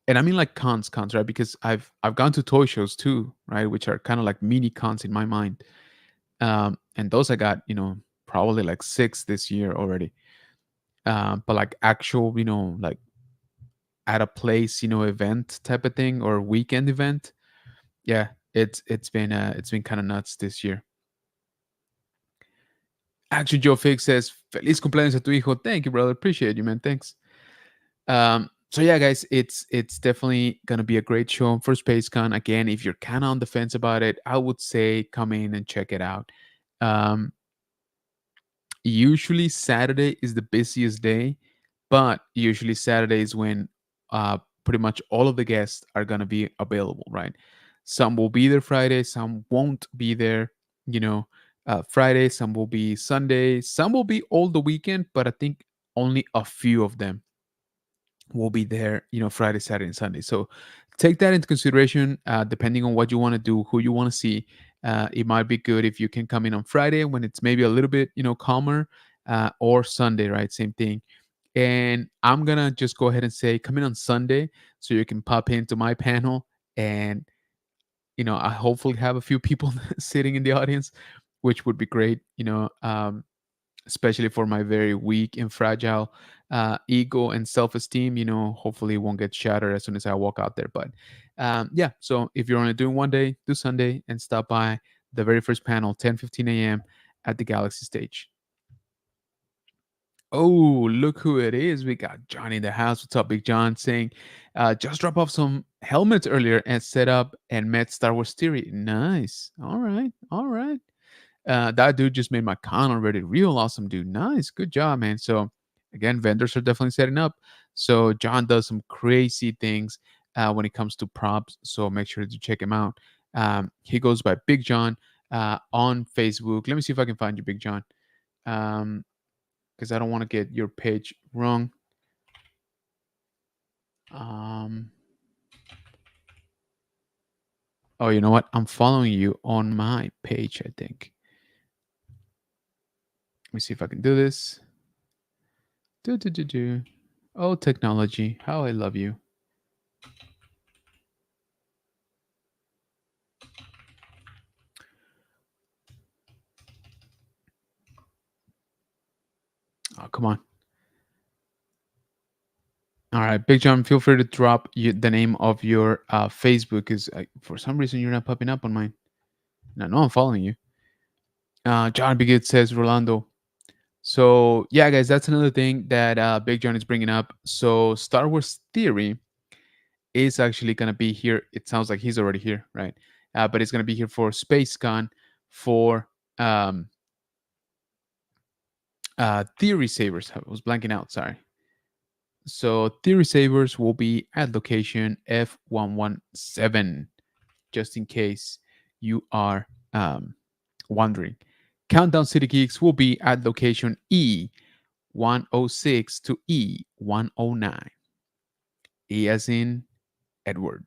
And I mean like cons, right? Because I've gone to toy shows too, right? Which are kind of like mini cons in my mind. And those I got, probably like 6 this year already. But like actual, like at a place, event type of thing or weekend event. Yeah, it's been kind of nuts this year. Actually, Joe Fix says, "Feliz cumpleaños a tu hijo." Thank you, brother. Appreciate you, man. Thanks. So yeah, guys, it's definitely gonna be a great show for SpaceCon. Again, if you're kind of on the fence about it, I would say come in and check it out. Um, Usually Saturday is the busiest day, but usually Saturday is when pretty much all of the guests are gonna be available, right? Some will be there Friday, some won't be there. You know, Friday, some will be Sunday, some will be all the weekend, but I think only a few of them will be there, Friday, Saturday, and Sunday. So take that into consideration, depending on what you want to do, who you want to see. It might be good if you can come in on Friday when it's maybe a little bit, calmer, or Sunday, right? Same thing. And I'm gonna just go ahead and say, come in on Sunday so you can pop into my panel, and I hopefully have a few people sitting in the audience, which would be great. Especially for my very weak and fragile ego and self-esteem. Hopefully it won't get shattered as soon as I walk out there. But yeah, so if you're only doing one day, do Sunday and stop by the very first panel, 10:15 a.m. at the Galaxy stage. Oh, look who it is. We got Johnny in the house. What's up, Big John? Saying, just drop off some helmets earlier and set up and met Star Wars Theory. Nice. All right. All right. That dude just made my con already. Real awesome, dude. Nice. Good job, man. So, again, vendors are definitely setting up. So, John does some crazy things when it comes to props. So, make sure to check him out. He goes by Big John on Facebook. Let me see if I can find you, Big John. Because I don't want to get your page wrong. Oh, you know what? I'm following you on my page, I think. Let me see if I can do this. Oh, technology. How I love you. Oh, come on. All right, Big John, feel free to drop the name of your Facebook, because for some reason you're not popping up on mine. No, I'm following you. John Bigit says, Rolando. So, yeah, guys, that's another thing that Big John is bringing up. So, Star Wars Theory is actually going to be here. It sounds like he's already here, right? But it's going to be here for Spacecon for um, Theory Savers. I was blanking out, sorry. So Theory Savers will be at location F117, just in case you are wondering. Countdown City Geeks will be at location E106 to E109. E as in Edward.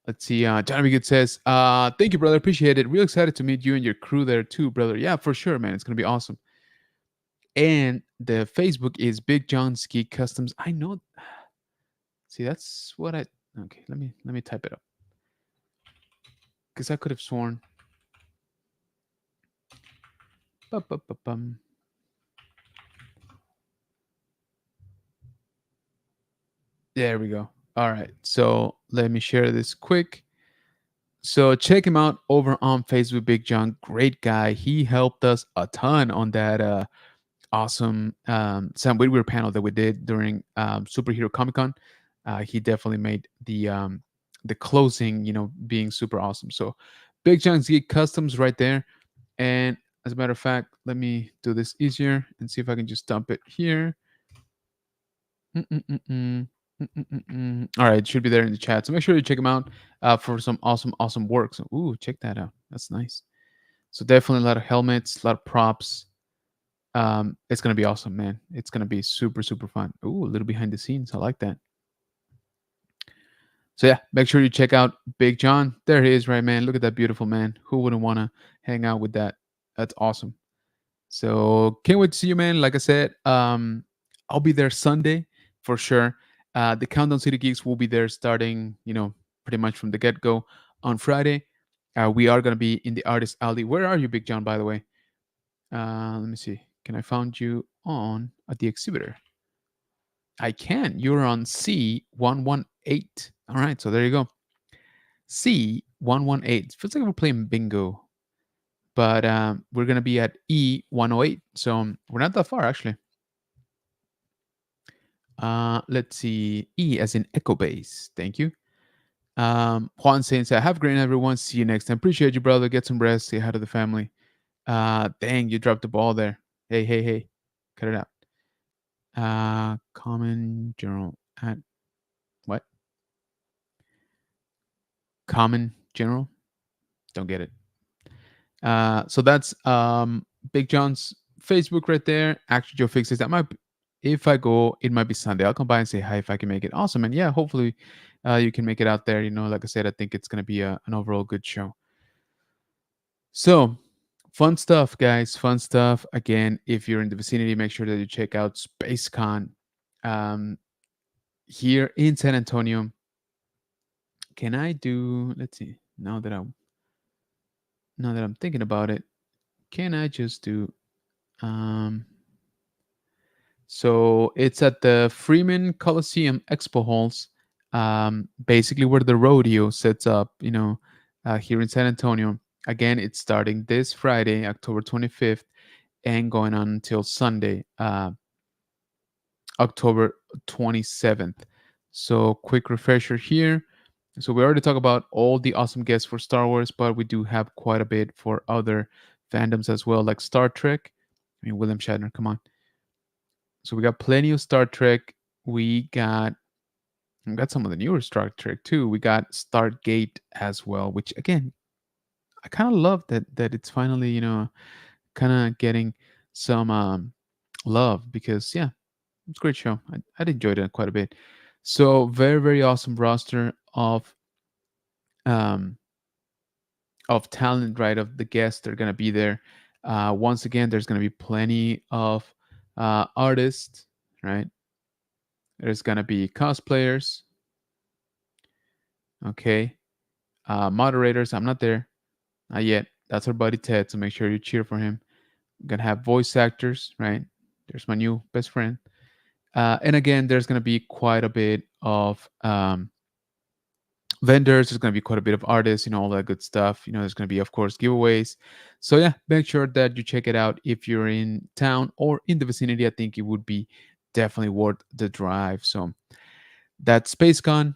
Let's see. Johnny Good says, thank you, brother. Appreciate it. Real excited to meet you and your crew there too, brother. Yeah, for sure, man. It's going to be awesome. And the Facebook is Big John Ski Customs. I know. See, that's what I. Okay, let me type it up, because I could have sworn. Ba-ba-ba-bum. There we go. All right. So let me share this quick. So check him out over on Facebook, Big John. Great guy. He helped us a ton on that awesome Sam Whitwer panel that we did during Superhero Comic Con. He definitely made the closing, being super awesome. So Big John's Geek Customs right there. And as a matter of fact, let me do this easier and see if I can just dump it here. Mm-mm-mm-mm. All right, it should be there in the chat. So make sure you check them out for some awesome work. So, ooh, check that out. That's nice. So definitely a lot of helmets, a lot of props. It's gonna be awesome, man. It's gonna be super fun. Ooh, a little behind the scenes. I like that. So yeah, make sure you check out Big John. There he is, right, man. Look at that beautiful man. Who wouldn't want to hang out with that? That's awesome. So can't wait to see you, man. Like I said, I'll be there Sunday for sure. The Countdown City Geeks will be there starting, pretty much from the get go on Friday. We are gonna be in the Artist Alley. Where are you, Big John? By the way, let me see. Can I find you on at the exhibitor? I can. You're on C118. All right, so there you go. C118. Feels like we're playing bingo, but we're gonna be at E108, so we're not that far actually. Let's see. E as in Echo Base. Thank you. Juan saying, "Have a great night, everyone. See you next time. Appreciate you, brother. Get some rest. Say hi to the family." Dang, you dropped the ball there. Hey. Cut it out. Common General at what? Common General? Don't get it. So that's Big John's Facebook right there. Actually, Joe fixes that. Might if I go, it might be Sunday. I'll come by and say hi if I can make it. Awesome, and yeah, hopefully you can make it out there. Like I said, I think it's gonna be an overall good show. So Fun stuff, guys. Fun stuff. Again, if you're in the vicinity, make sure that you check out Spacecon um, here in San Antonio. Can I do? Let's see. Now that I'm thinking about it, can I just do? Um, so it's at the Freeman Coliseum Expo Halls, basically where the rodeo sets up. Here in San Antonio. Again, it's starting this Friday, October 25th, and going on until Sunday, October 27th. So, quick refresher here. So, we already talked about all the awesome guests for Star Wars, but we do have quite a bit for other fandoms as well, like Star Trek. I mean, William Shatner, come on. So, we got plenty of Star Trek. We got some of the newer Star Trek too. We got Stargate as well, which again, I kind of love that it's finally, kind of getting some love because yeah, it's a great show. I enjoyed it quite a bit. So very very awesome roster um of talent, right? Of the guests that are gonna be there. Once again, there's gonna be plenty of artists, right? There's gonna be cosplayers, okay, moderators. I'm not there, not yet. That's our buddy Ted, so make sure you cheer for him. We're gonna have voice actors, right? There's my new best friend. And again, there's going to be quite a bit of vendors. There's going to be quite a bit of artists, all that good stuff. There's going to be, of course, giveaways. So, yeah, make sure that you check it out if you're in town or in the vicinity. I think it would be definitely worth the drive. So, that's SpaceCon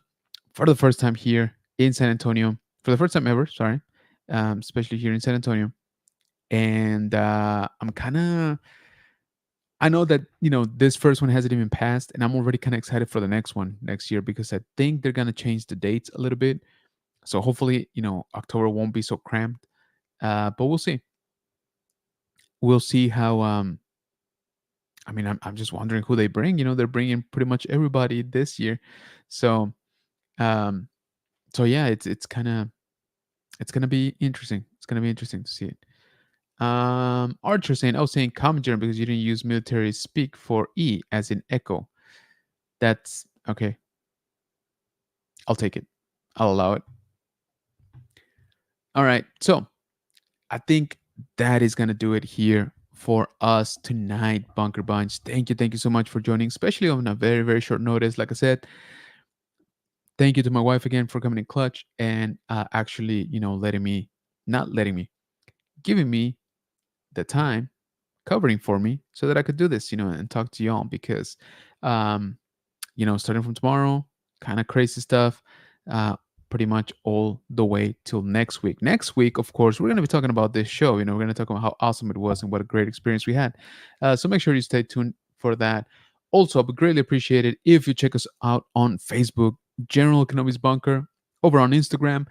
for the first time here in San Antonio, for the first time ever, sorry, especially here in San Antonio. And I'm kind of I know that this first one hasn't even passed, and I'm already kind of excited for the next one next year because I think they're gonna change the dates a little bit. So hopefully, October won't be so cramped. But we'll see. We'll see how. I mean, I'm just wondering who they bring. They're bringing pretty much everybody this year. So um, so yeah, it's gonna be interesting. It's gonna be interesting to see it. Archer saying, "Oh, saying common germ because you didn't use military speak for E as in echo." That's okay. I'll take it. I'll allow it. All right. So I think that is going to do it here for us tonight, Bunker Bunch. Thank you. Thank you so much for joining, especially on a very, very short notice. Like I said, thank you to my wife again for coming in clutch and actually, not letting me, giving me the time, covering for me so that I could do this, and talk to y'all because um, starting from tomorrow, kind of crazy stuff, uh, pretty much all the way till next week. Next week, of course, we're going to be talking about this show. We're going to talk about how awesome it was and what a great experience we had. So make sure you stay tuned for that. Also, I would greatly appreciate it if you check us out on Facebook, General Kenobi's Bunker, over on Instagram,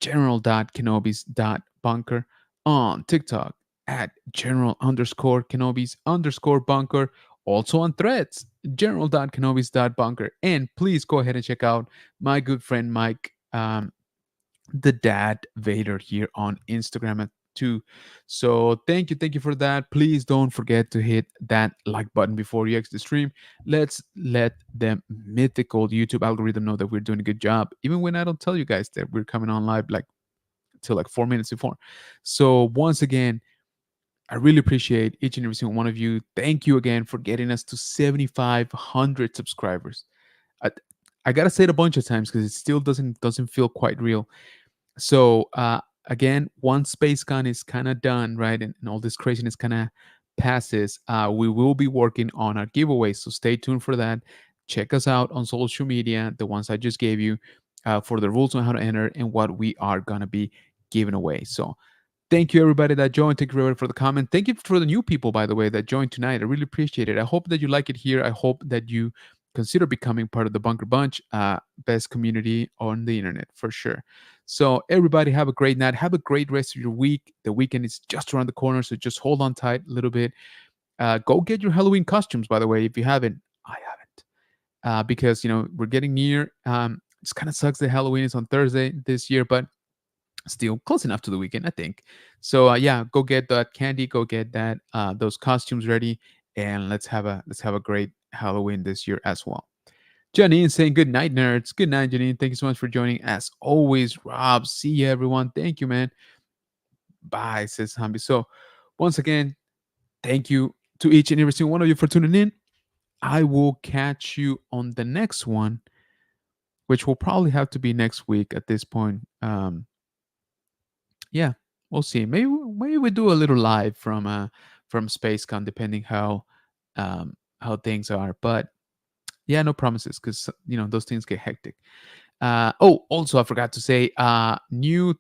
general.kenobis.bunker, on TikTok at general_Kenobis_bunker, also on Threads, general.kenobis.bunker. And please go ahead and check out my good friend Mike, the Dad Vader, here on Instagram too. So thank you for that. Please don't forget to hit that like button before you exit the stream. Let's let the mythical YouTube algorithm know that we're doing a good job, even when I don't tell you guys that we're coming on live like till like 4 minutes before. So once again, I really appreciate each and every single one of you. Thank you again for getting us to 7,500 subscribers. I, I gotta say it a bunch of times because it still doesn't feel quite real. So again, once SpaceCon is kind of done, right, and all this craziness kind of passes, we will be working on our giveaway. So stay tuned for that. Check us out on social media, the ones I just gave you, for the rules on how to enter and what we are gonna be giving away. So thank you, everybody that joined. Thank you, everybody, for the comment. Thank you for the new people, by the way, that joined tonight. I really appreciate it. I hope that you like it here. I hope that you consider becoming part of the Bunker Bunch, best community on the internet for sure. So, everybody, have a great night. Have a great rest of your week. The weekend is just around the corner, so just hold on tight a little bit. Go get your Halloween costumes, by the way, if you haven't. I haven't, because we're getting near. It kind of sucks that Halloween is on Thursday this year, but Still close enough to the weekend, I think. So yeah, go get that candy, go get that those costumes ready, and let's have a great Halloween this year as well. Janine saying good night, nerds. Good night, Janine. Thank you so much for joining. As always, Rob. See you, everyone. Thank you, man. Bye, says Hambi. So once again, thank you to each and every single one of you for tuning in. I will catch you on the next one, which will probably have to be next week at this point. Yeah, we'll see. Maybe we do a little live from Spacecon, depending how things are. But yeah, no promises because those things get hectic. Oh, also I forgot to say, new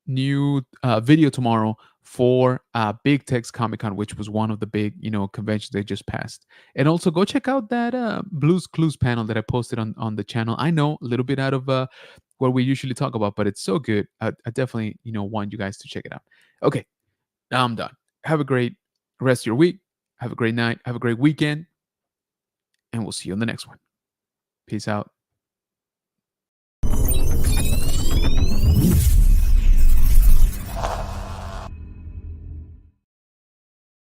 video tomorrow for Big Tech's Comic Con, which was one of the big conventions they just passed. And also go check out that Blues Clues panel that I posted on the channel. I know a little bit out of what we usually talk about, but it's so good. I definitely want you guys to check it out. Okay, now I'm done. Have a great rest of your week. Have a great night. Have a great weekend, and we'll see you on the next one. Peace out.